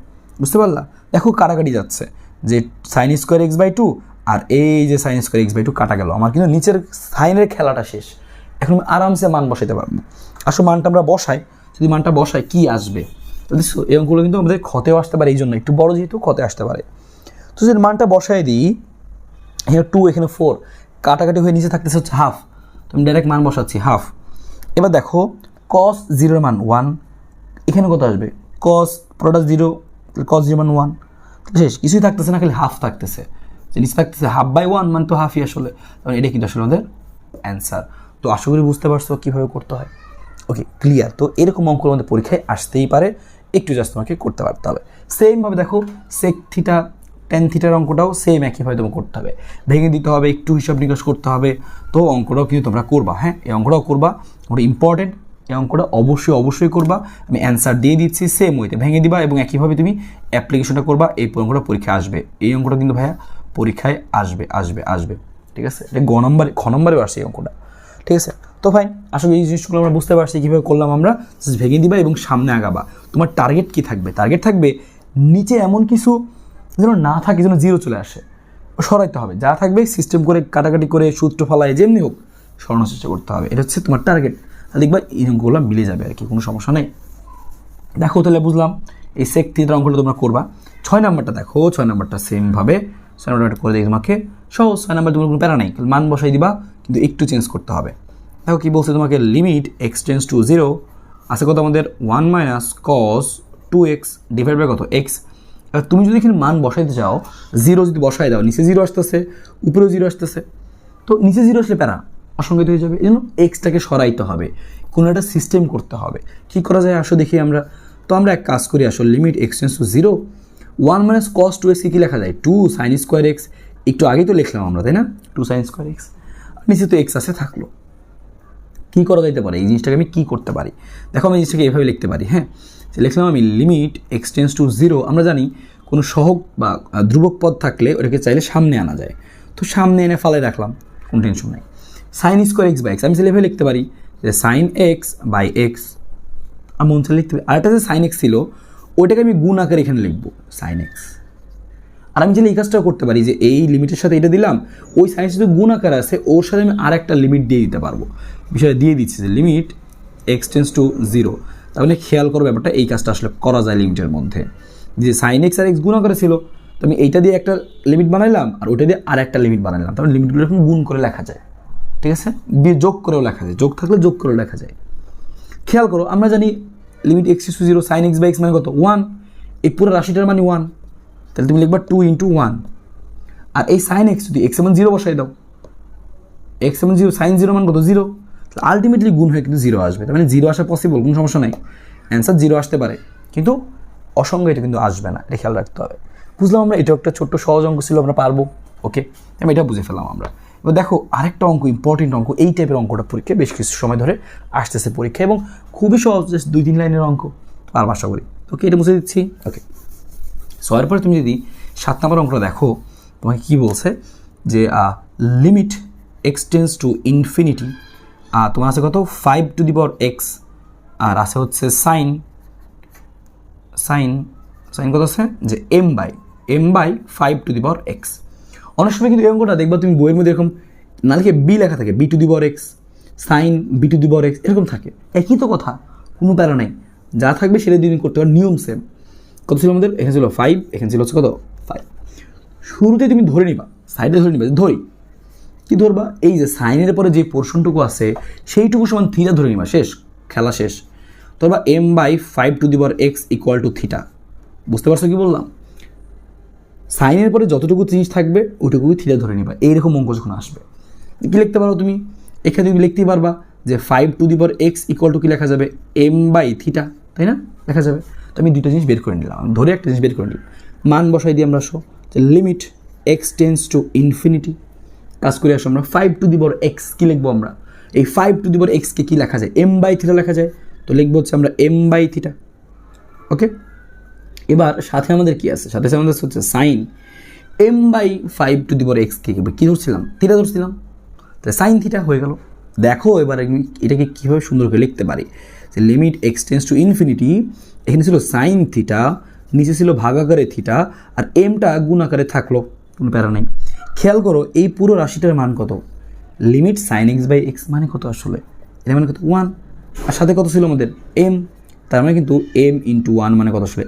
বুঝতে পারলা। দেখো কাটাকাটি যাচ্ছে, যে সাইন স্কোয়ার x/2 আর এই যে সাইন স্কোয়ার x/2 কাটা গেল, আমার কিন্তু নিচের সাইনের খেলাটা শেষ, এখন আমি আরামসে মান বসাইতে পারবো। আসলে মানটা আমরা বসাই, যদি মানটা বসাই কি আসবে, বুঝছো, এই অঙ্কগুলো কিন্তু আমাদের ক্ষতেও আসতে পারে, এই জন্য একটু বড় যেহেতু ক্ষতে আসতে পারে। তো যদি মানটা বসাই দিই, এখানে 2 এখানে 4, কাটাকাটি হয়ে নিচে থাকতেছে হচ্ছে হাফ, তো আমি ডাইরেক্ট মান বসাচ্ছি হাফ। এবার দেখো কস 0 মান 1, এখানে কত আসবে, কস পুরোটা 0, কস 0 মান 1, শেষ, কিছুই থাকতেছে না, খালি হাফ থাকতেছে, যে নিচে থাকতেছে 1/2 মানে তো হাফই আসলে, তখন এটা কিন্তু আসলে আমাদের অ্যান্সার। তো আশা করি বুঝতে পারছো কীভাবে করতে হয়, ওকে ক্লিয়ার। তো এরকম অঙ্ক আমাদের পরীক্ষায় আসতেই পারে, একটু জাস্ট তোমাকে করতে পারতে হবে। সেমভাবে দেখো সেক থিটা টেন থিটার অঙ্কটাও সেম একইভাবে তোমাকে করতে হবে, ভেঙে দিতে হবে, একটু হিসাব নিকাশ করতে হবে, তো অঙ্কটাও কিন্তু তোমরা করবা, হ্যাঁ এই অঙ্কটাও করবা, ওটা ইম্পর্টেন্ট, এই অঙ্কটা অবশ্যই করবা, আমি অ্যান্সার দিয়ে দিচ্ছি, সেম ওইতে ভেঙে দিবা এবং একইভাবে তুমি অ্যাপ্লিকেশনটা করবা, এই অঙ্কটা পরীক্ষায় আসবে, এই অঙ্কটা কিন্তু ভাইয়া পরীক্ষায় আসবে, ঠিক আছে, এটা খ নম্বরে আসছে এই অঙ্কটা, ঠিক আছে। তো ফাইন, আসলে এই জিনিসগুলো আমরা বুঝতে পারছি কীভাবে করলাম আমরা। জাস্ট ভেঙে দিবা এবং সামনে আগাবা। তোমার টার্গেট কী থাকবে? টার্গেট থাকবে নিচে এমন কিছু যেন না থাকে, যেন জিরো চলে আসে, সরাইতে হবে। যা থাকবে সিস্টেম করে কাটাকাটি করে সূত্র ফালায় যেমনি হোক সরানোর চেষ্টা করতে হবে। এটা হচ্ছে তোমার টার্গেট। তাহলে দেখবা এই অঙ্কগুলো মিলে যাবে আর কি, কোনো সমস্যা নেই। দেখো তাহলে বুঝলাম এই সেক থিটার অঙ্কটা তোমরা করবা। 6 নাম্বারটা দেখো, 6 নাম্বারটা সেমভাবে 6 নাম্বারটা করে দিই তোমাকে। সহজ, 6 নাম্বার তোমার কোনো প্যারা নেই, মান বসাই দিবা, কিন্তু একটু চেঞ্জ করতে হবে। দেখো কী বলছে তোমাকে, লিমিট এক্স টেন্ডস টু 0 আছে কত আমাদের 1 - cos 2x ডিভাইড বাই কত x। এবার তুমি যদি এখানে মান বসাইতে চাও, 0 যদি বসাই দাও, নিচে 0 আসতেছে, উপরেও 0 আসতেছে, তো নিচে 0 আসলে প্যারা অসংজ্ঞায়িত হয়ে যাবে। এই জন্য এক্সটাকে সরাইতে হবে, কোনো একটা সিস্টেম করতে হবে। কী করা যায় আসো দেখি আমরা। তো আমরা এক কাজ করি, আসলে limit x tends to 0 1 - cos 2x কী লেখা যায়, 2 sin স্কোয়ার x। একটু আগেই তো লিখলাম আমরা, তাই না, 2 sin স্কোয়ার x। নিচে তো এক্স আছে, থাকলো। কী করা যাইতে পারে, এই জিনিসটাকে আমি কী করতে পারি? দেখো আমি জিনিসটাকে এভাবে লিখতে পারি। হ্যাঁ, লিখলাম আমি লিমিট এক্স টেন্ডস টু 0। আমরা জানি কোনো সহগ বা ধ্রুবক পদ থাকলে ওটাকে চাইলে সামনে আনা যায়, তো সামনে এনে ফালে রাখলাম, কোনো টেনশন নেই। Sine square x by x আমি চাইলে এভাবে লিখতে পারি যে সাইন এক্স বাই এক্স। আমি মন চাইলে লিখতে পারি। আরেকটা যে সাইন এক্স ছিল ওইটাকে আমি গুণ আকারে এখানে লিখবো সাইন এক্স। আর আমি চাইলে এই কাজটাও করতে পারি যে এই লিমিটের সাথে এটা দিলাম, ওই সাইন যদি গুণ আকার আছে ওর সাথে আমি আর একটা লিমিট দিয়ে দিতে পারবো। বিষয়টা দিয়ে দিচ্ছি যে লিমিট এক্স টেন্ডস টু 0। তাহলে খেয়াল করো ব্যাপারটা, এই কাজটা আসলে করা যায় লিমিটের মধ্যে। যে সাইন এক্স আর এক্স গুণ আকারে ছিল, তো আমি এইটা দিয়ে একটা লিমিট বানাইলাম আর ওইটা দিয়ে আর একটা লিমিট বানাইলাম। তাহলে লিমিটগুলো এখন গুণ করে লেখা যায়, ঠিক আছে, যোগ করেও লেখা যায়, যোগ থাকলে যোগ করেও লেখা যায়। খেয়াল করো, আমরা জানি limit x to 0 sine x by x মানে কত 1। এই পুরো রাশিটার মানে 1, তাহলে তুমি লিখবা 2 × 1। আর এই সাইন এক্স যদি এক্স এমন 0 বসাই দাও, এক্স এমন 0 সাইন 0 মান কত 0, তাহলে আলটিমেটলি গুণ হয়ে কিন্তু 0 আসবে। তার মানে 0 আসা পসিবল, কোনো সমস্যা নাই। অ্যান্সার 0 আসতে পারে, কিন্তু অসংখ্য এটা কিন্তু আসবে না, এটা খেয়াল রাখতে হবে। বুঝলাম আমরা, এটা একটা ছোট্ট সহজ অঙ্ক ছিল, আমরা পারবো। ওকে, আমি এটা বুঝে ফেললাম আমরা। এবার দেখো আরেকটা অঙ্ক, ইম্পর্টেন্ট অঙ্ক। এই টাইপের অঙ্কটা পরীক্ষায় বেশ কিছু সময় ধরে আসতেছে পরীক্ষা, এবং খুবই সহজ, জাস্ট 2-3 লাইনের অঙ্ক, পারবো আশা করি। ওকে, এটা বুঝে দিচ্ছি। ওকে, সো এরপরে তুমি যদি 7 নম্বর অঙ্কটা দেখো, তোমাকে কী বলছে যে limit x tends to infinity. তোমার আছে কত 5⁴x, আর আছে হচ্ছে সাইন কত আছে যে m/5⁴x। অনেক সময় কিন্তু এই অঙ্কটা দেখবা তুমি বইয়ের মধ্যে এরকম না লিখে বি লেখা থাকে, b⁴x সাইন b⁴x এরকম থাকে। একই তো কথা, কোনো প্যারা নাই, যা থাকবে সেটা দিয়ে করতে পারো, নিয়ম সেম। কত ছিল আমাদের, এখানে ছিল 5, এখানে ছিল হচ্ছে কত 5। শুরুতে তুমি ধরে নিবা, সাইডে ধরে নিবা, ধরি কি ধরবা, এই যে সাইনের পরে যে পোর্শনটুকু আছে সেইটুকু সমান থিটা ধরে নিবা, শেষ, খেলা শেষ। ধরবা m/5⁴x = থিটা। বুঝতে পারছো কি বললাম? সাইনের পরে যতটুকু জিনিস থাকবে ওইটুকুই থিটা ধরে নিবা। এইরকম অঙ্ক যখন আসবে কি লিখতে পারো তুমি, এখানে তুমি লিখতেই পারবা যে 5⁴x = কি লেখা যাবে m/θ, তাই না, লেখা যাবে। তো আমি দুইটা জিনিস বের করে নিলাম, ধরে একটা জিনিস বের করে নিলাম, মান বসাই দিই আমরা। আসো যে limit x tends to infinity, কাজ করে আসো আমরা 5⁴x কি লিখবো আমরা, এই 5⁴x কে কি লেখা যায়, m/θ লেখা যায়, তো লিখবো হচ্ছে আমরা m/θ। ওকে, এবার সাথে আমাদের কি আছে, সাথে আমাদের হচ্ছে সাইন m/5⁴x কে কী ধরছিলাম, থিটা ধরছিলাম, তাহলে সাইন থিটা হয়ে গেল। দেখো এবার আমি এটাকে কীভাবে সুন্দর করে লিখতে পারি, যে limit x tends to infinity, এখানে ছিল সাইন থিটা, নিচে ছিল ভাগাকারে থিটা, আর এমটা গুণ আকারে থাকলো, কোনো প্যারা নেই। খেয়াল করো এই পুরো রাশিটার মান কত, limit sine x by x মানে কত আসলে, এটা মানে কত 1, আর সাথে কত ছিল আমাদের এম, তার মানে কিন্তু m × 1 মানে কত আসলে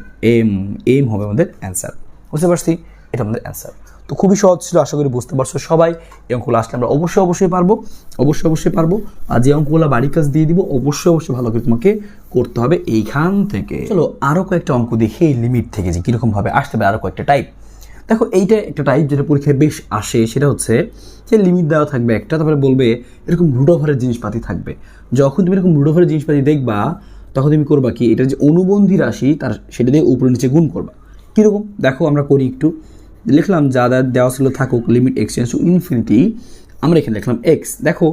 এম হবে আমাদের অ্যান্সার। বুঝতে পারছি, এটা আমাদের অ্যান্সার। তো খুবই সহজ ছিল, আশা করি বুঝতে পারছো সবাই। এই অঙ্কগুলো আসলে আমরা অবশ্যই পারবো। আর যে অঙ্কগুলো বাড়ির কাজ দিয়ে দিব অবশ্যই ভালো করে তোমাকে করতে হবে এইখান থেকে। চলো আরও কয়েকটা অঙ্ক দেখি এই লিমিট থেকে যে কীরকমভাবে আসতে হবে, আরও কয়েকটা টাইপ। দেখো এইটা একটা টাইপ যেটা পরীক্ষায় বেশ আসে, সেটা হচ্ছে যে লিমিট দেওয়া থাকবে একটা, তারপরে বলবে এরকম রুট ওভারের জিনিসপাতি থাকবে। যখন তুমি এরকম রুট ওভারের জিনিসপাতি দেখবা তখন তুমি করবা কি, এটার যে অনুবন্ধী রাশি তার সেটা দিয়ে উপরে নিচে গুণ করবা। কীরকম দেখো আমরা করি একটু, লিখলাম যা দেওয়া ছিল থাকুক, limit x tends to infinity, আমরা এখানে লিখলাম এক্স। দেখো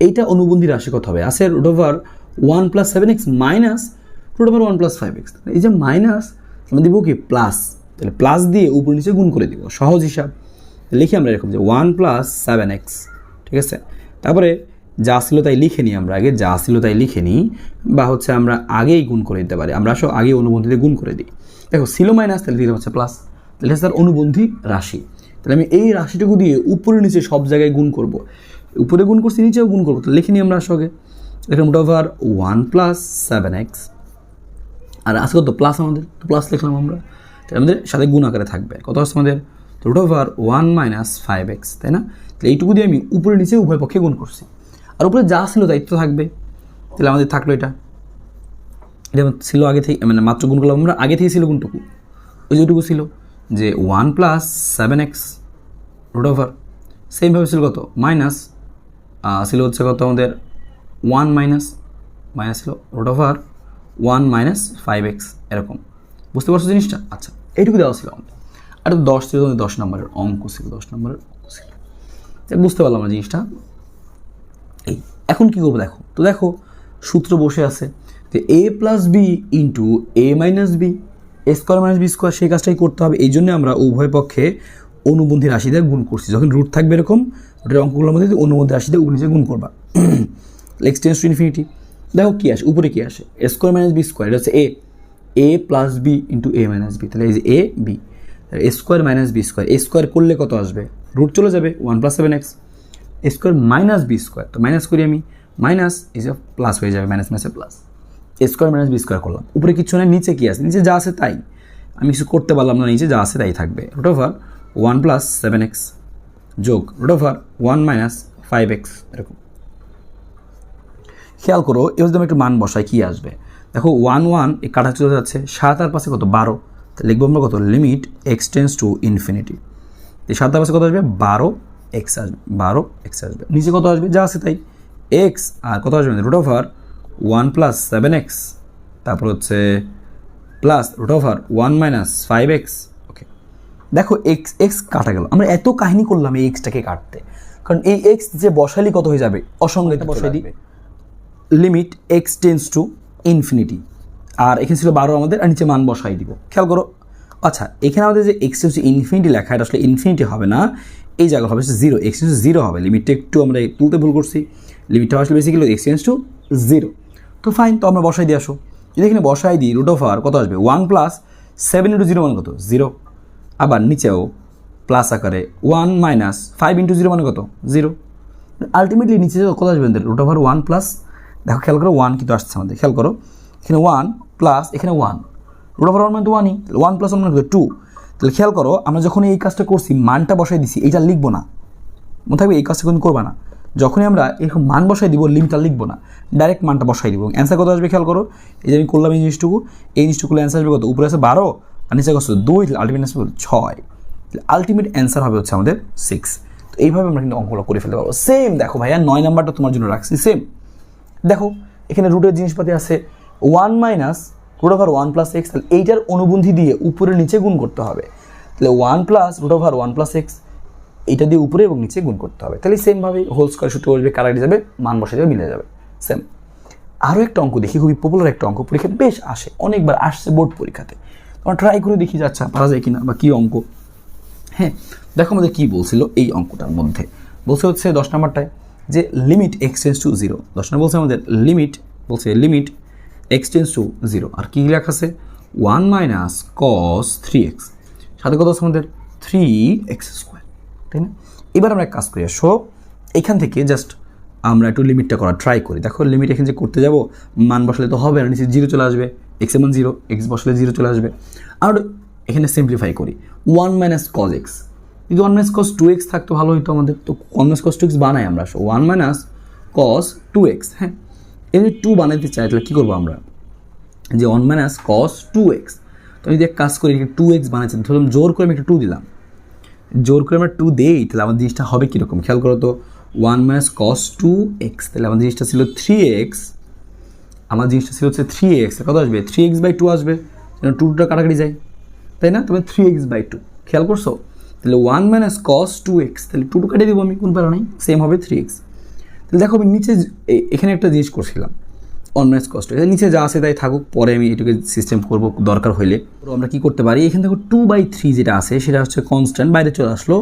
এইটা অনুবন্ধী রাশি কত হবে, আছে √1 + 7x মাইনাস √1 + 5x। এই যে মাইনাস আমরা দিব কি প্লাস, তাহলে প্লাস দিয়ে উপর নিচে গুণ করে দিব, সহজ হিসাব। লিখি আমরা এরকম যে 1 প্লাস 7x, ঠিক আছে। তারপরে যা ছিল তাই লিখে নিই, আমরা আগে যা ছিল তাই লিখে নিই, বা হচ্ছে আমরা আগেই গুণ করে দিতে পারি, আমরা আসলে আগে অনুবন্ধীতে গুণ করে দিই। দেখো ছিল মাইনাস, তাহলে দিলাম হচ্ছে প্লাস, তাহলে তার অনুবন্ধী রাশি। তাহলে আমি এই রাশিটুকু দিয়ে উপরে নিচে সব জায়গায় গুণ করব, উপরে গুণ করছি নিচেও গুণ করবো, তো লিখে নিই আমরা আসলে এখানে রুট ওভার 1 প্লাস 7x, আর আজকে তো প্লাস আমাদের, তো প্লাস লিখলাম আমরা, তাহলে আমাদের সাথে গুণ আকারে থাকবে, কত হচ্ছে আমাদের রুট ওভার 1 মাইনাস 5x, তাই না। তাহলে এইটুকু দিয়ে আমি উপরে নিচে উভয় পক্ষে গুণ করছি, আর উপরে যা ছিল তাই তো থাকবে, তাহলে আমাদের থাকলো এটা ছিল আগে থেকে, মানে মাত্র গুণ করলাম আমরা, আগে থেকে ছিল কোনটুকু, ওই যেটুকু ছিল যে 1 প্লাস 7x রুট ওভার, সেমভাবে ছিল কত মাইনাস ছিল হচ্ছে কত আমাদের 1 মাইনাস ছিল রুট ওভার 1 মাইনাস 5x, এরকম। বুঝতে পারছো জিনিসটা? আচ্ছা, এইটুকু দেওয়া ছিল আমাদের। আর 10 ছিল, 10 নম্বরের অঙ্ক ছিল, 10 নম্বরের অঙ্ক ছিল, বুঝতে পারলাম না জিনিসটা। এই এখন কী করবো দেখো, তো দেখো সূত্র বসে আছে যে a plus b into a minus b, a square minus b square, সেই কাজটাই করতে হবে। এই জন্য আমরা উভয় পক্ষে অনুবন্ধী রাশি দিয়ে গুণ করছি। যখন রুট থাকবে এরকম, ওটার অঙ্কগুলোর মধ্যে অনুবন্ধী রাশি দিয়ে উপরে গুণ করবা, এক্স টেন্ডস টু ইনফিনিটি। দেখো কী আসে, উপরে কী আসে, এ স্কোয়ার মাইনাস বি স্কোয়ার, এটা হচ্ছে এ প্লাস বি ইন্টু এ মাইনাস বি, তাহলে এই যে A B, a square minus b square, A square করলে কত আসবে, রুট চলে যাবে 1 প্লাস 7x, এ স্কোয়ার মাইনাস বি স্কোয়ার, তো মাইনাস করি আমি, মাইনাস এই যে প্লাস হয়ে যাবে, মাইনাস মাইনাসে প্লাস, এ স্কোয়ার মাইনাস বি স্কোয়ার করলাম, উপরে কিছু নেই, নিচে কী আছে, নিচে যা আছে তাই, আমি কিছু করতে পারলাম না, নিচে যা আছে তাই থাকবে, রুট ওভার 1 প্লাস 7x যোগ রুট ওভার 1 মাইনাস 5x, এরকম। খেয়াল করো, এবার যদি আমি একটু মান বসাই কী আসবে, দেখো 1 1 এই কাটা চলে যাচ্ছে, 7 আর পাশে কত 12, তাহলে লিখবো আমরা কত, limit x tends to infinity, এই 7 আর পাশে কত আসবে 12x আসবে, 12x আসবে, নিচে কত আসবে যা আছে তাই x, আর কত আসবে রুট ওভার 1 প্লাস 7x, তারপর হচ্ছে plus root over 1 minus 5x। Okay, দেখো এক্স কাটা গেল, আমরা এত কাহিনী করলাম এই এক্সটাকে কাটতে, কারণ এই এক্স যে বসাইলে কত হয়ে যাবে, অসংজ্ঞায়িত বসাই দিই, limit x tends to infinity, আর এখানে ছিল 12 আমাদের, আর নিচে মান বসাই দিব। খেয়াল করো, আচ্ছা এখানে আমাদের যে এক্স টেন্ডস টু ইনফিনিটি লেখা, এটা আসলে ইনফিনিটি হবে না, এই জায়গা হবে 0, এক্স টেন্ডস টু 0 হবে, লিমিটটা একটু আমরা তুলতে ভুল করছি, লিমিটটা আসলে বেসিক্যালি এক্স টেন্ডস টু 0, তো ফাইন, তো আমরা বসাই দিয়ে আসো, যদি এখানে বসাই দিই রুট ওভার কত আসবে 1 প্লাস 7 ইন্টু 0 মানে কত 0, আবার নিচেও প্লাস আকারে 1 মাইনাস 5 ইন্টু 0 মানে কত 0, আলটিমেটলি নিচে কত আসবে রুট ওভার 1 প্লাস, দেখো খেয়াল করো 1 কিন্তু আসছে আমাদের, খেয়াল করো এখানে 1 প্লাস এখানে 1, রুট ওভার 1 মানে তো 1ই, 1 প্লাস 1 মানে 2, তাহলে খেয়াল করো আমরা যখন এই কাজটা করছি মানটা বসাই দিছি, এইটা লিখবো না, মনে থাকবে এই কাজটা কিন্তু করবা না, যখনই আমরা এরকম মান বসাই দিব লিমিটটা লিখবো না, ডাইরেক্ট মানটা বসাই দিব, অ্যান্সার কত আসবে খেয়াল করো, এই যে আমি করলাম এই জিনিসটুকু অ্যান্সার আসবে কত, উপরে আছে 12 আর নিচে কত 2, আলটিমেট অ্যান্সার 6, আলটিমেট অ্যান্সার হবে হচ্ছে আমাদের 6। তো এইভাবে আমরা কিন্তু অঙ্কগুলো করে ফেলতে পারবো। সেম দেখো ভাইয়া 9 নাম্বারটা তোমার জন্য রাখছি, সেম দেখো এখানে রুটের জিনিসপাতি আছে 1 minus root over 1 plus x, তাহলে এইটার অনুবন্ধী দিয়ে উপরে নিচে গুণ করতে হবে, তাহলে 1 plus root over 1 plus x, এইটা দিয়ে উপরে এবং নিচে গুণ করতে হবে, তাহলে সেমভাবে হোল স্কোয়ার সূত্র বসবে, কাটাকাটি যাবে, মান বসে যাবে, মিলে যাবে সেম। আরও একটা অঙ্ক দেখি, খুবই পপুলার একটা অঙ্ক, পরীক্ষায় বেশ আসে, অনেকবার আসছে বোর্ড পরীক্ষাতে, তোমরা ট্রাই করে দেখি যাচ্ছে পারা যায় কিনা, বা কী অঙ্ক। হ্যাঁ দেখো আমাদের কী বলছিল এই অঙ্কটার মধ্যে, বলছে হচ্ছে 10 নাম্বারটায় যে লিমিট এক্স টেন্ডস টু 0, 10 নম্বর বলছে আমাদের লিমিট এক্স টেন্ডস টু 0, আর কী লেখা আছে 1 মাইনাস কস 3x, সাথে কত আছে আমাদের 3x স্কোয়ার, তাই না। এবার আমরা এক কাজ করি, আসো এখান থেকে জাস্ট আমরা একটু লিমিটটা করা ট্রাই করি। দেখো লিমিট এখানে যে করতে যাব, মান বসালে তো হবে না, নিচে 0 চলে আসবে, এক্স এর মান 0, এক্স বসালে 0 চলে আসবে, আর এখানে সিম্পলিফাই করি 1 মাইনাস কজ এক্স, যদি 1 মাইনাস কস 2x থাকতো ভালো হতো আমাদের, তো 1 মাইনাস কস 2x বানাই আমরা, 1 মাইনাস কস 2x, হ্যাঁ এমনি 2 বানাইতে চাই, তাহলে কী করবো আমরা, যে 1 মাইনাস কস 2x, তো আমি যদি এক কাজ করি 2x বানাচ্ছি, ধরলাম জোর করে আমি একটা 2 দিলাম, জোর করে আমরা 2 দেই, তাহলে আমার জিনিসটা হবে কীরকম খেয়াল করো তো, 1 মাইনাস কস 2x, তাহলে আমার জিনিসটা ছিল 3x, আমার জিনিসটা ছিল হচ্ছে 3x, কত আসবে 3x/2 আসবে, 2টা কাটাকাটি যায়, তাই না, তবে 3x/2 খেয়াল করছো, তাহলে 1 মাইনাস কস 2x, তাহলে 2 কেটে দেবো আমি, কোন প্যারা নাই, সেম হবে 3x। তাহলে দেখো আমি নিচে এখানে একটা জিনিস করছিলাম 1 মাইনাস কস 2, নিচে যা আছে তাই থাকুক, পরে আমি এটাকে সিস্টেম করবো দরকার হইলে। তো আমরা কী করতে পারি, এখানে দেখো 2/3 যেটা আছে সেটা হচ্ছে কনস্ট্যান্ট, বাইরে চলে আসলো,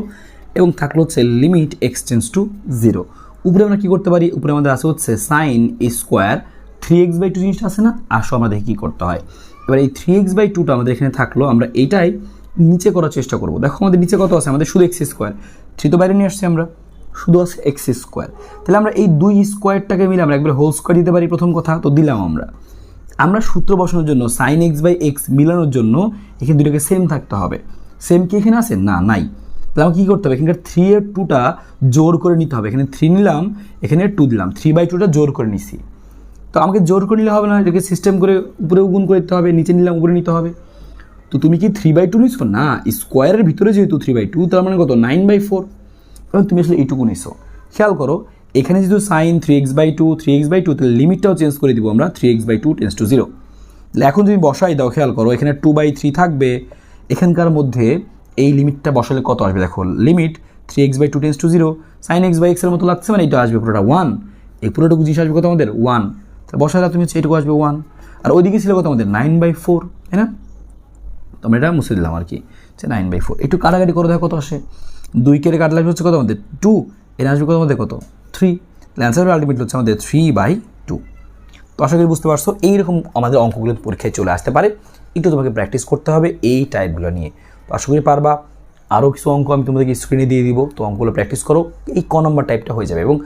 এবং থাকলো হচ্ছে লিমিট এক্স টেন্স টু 0। উপরে আমরা কী করতে পারি, উপরে আমাদের আছে হচ্ছে সাইন স্কোয়ার 3x/2 জিনিসটা আছে না, আসো আমরা দেখি কী করতে হয়। এবার এই 3x/2টা আমাদের এখানে থাকলো, আমরা এইটাই নিচে করার চেষ্টা করব। দেখো আমাদের নিচে কত আছে, আমাদের শুধু এক্স স্কোয়ার, 3 তো বাইরে নিয়ে আসছি আমরা, শুধু আছে এক্স স্কোয়ার। তাহলে আমরা এই 2 স্কোয়ারটাকে মিলে আমরা একবার হোল স্কোয়ার দিতে পারি, প্রথম কথা তো দিলাম। আমরা সূত্র বসানোর জন্য সাইন x/x মিলানোর জন্য এখানে দুটোকে সেম থাকতে হবে। সেম কি এখানে আছে না, নাই। তাহলে আমাকে কী করতে হবে, এখানকার 3 এর 2টা জোর করে নিতে হবে। এখানে 3 নিলাম, এখানে 2 দিলাম, 3/2টা জোর করে নিছি। তো আমাকে জোর করে নিলে হবে না, এটাকে সিস্টেম করে উপরে গুণ করে দিতে হবে, নিচে নিলাম উপরে নিতে হবে। তো তুমি কি 3/2 নিছো না, স্কোয়ারের ভিতরে যেহেতু 3/2 তার মানে কত 9/4, এবং তুমি আসলে এইটুকু নিছো। খেয়াল করো এখানে যেহেতু সাইন 3x/2 তাহলে লিমিটটাও চেঞ্জ করে দিব আমরা, 3x/2 টেন্স টু 0। তাহলে এখন তুমি বসাই দাও, খেয়াল করো এখানে 2/3 থাকবে, এখানকার মধ্যে এই লিমিটটা বসালে কত আসবে দেখো, limit 3x/2 tense to 0, sign x/x এর মতো লাগছে, মানে এটা আসবে পুরোটা 1, এই পুরোটুকু জিনিস আসবে কত আমাদের 1। তাহলে বসালে তুমি হচ্ছে এইটুকু আসবে 1, আর ওইদিকে ছিল কত আমাদের 9/4, তাই না? তো আমরা এটা মুছে দিলাম আর কি, যে 9/4। একটু কাটাকাটি করে দেখো কত আসে, 2 কেটে কাটলে হচ্ছে কত আমাদের 2, এর আসবে কত আমাদের কত 3। অ্যান্সার আলটিমেটলি হচ্ছে আমাদের 3/2। তো আশা করি বুঝতে পারছো, এইরকম আমাদের অঙ্কগুলো পরীক্ষায় চলে আসতে পারে, একটু তোমাকে প্র্যাকটিস করতে হবে এই টাইপগুলো নিয়ে। তো আশা করি পারবা। আরও কিছু অঙ্ক আমি তোমাদেরকে স্ক্রিনে দিয়ে দিব, তো অঙ্কগুলো প্র্যাকটিস করো, এই ক নম্বর টাইপটা হয়ে যাবে। এবং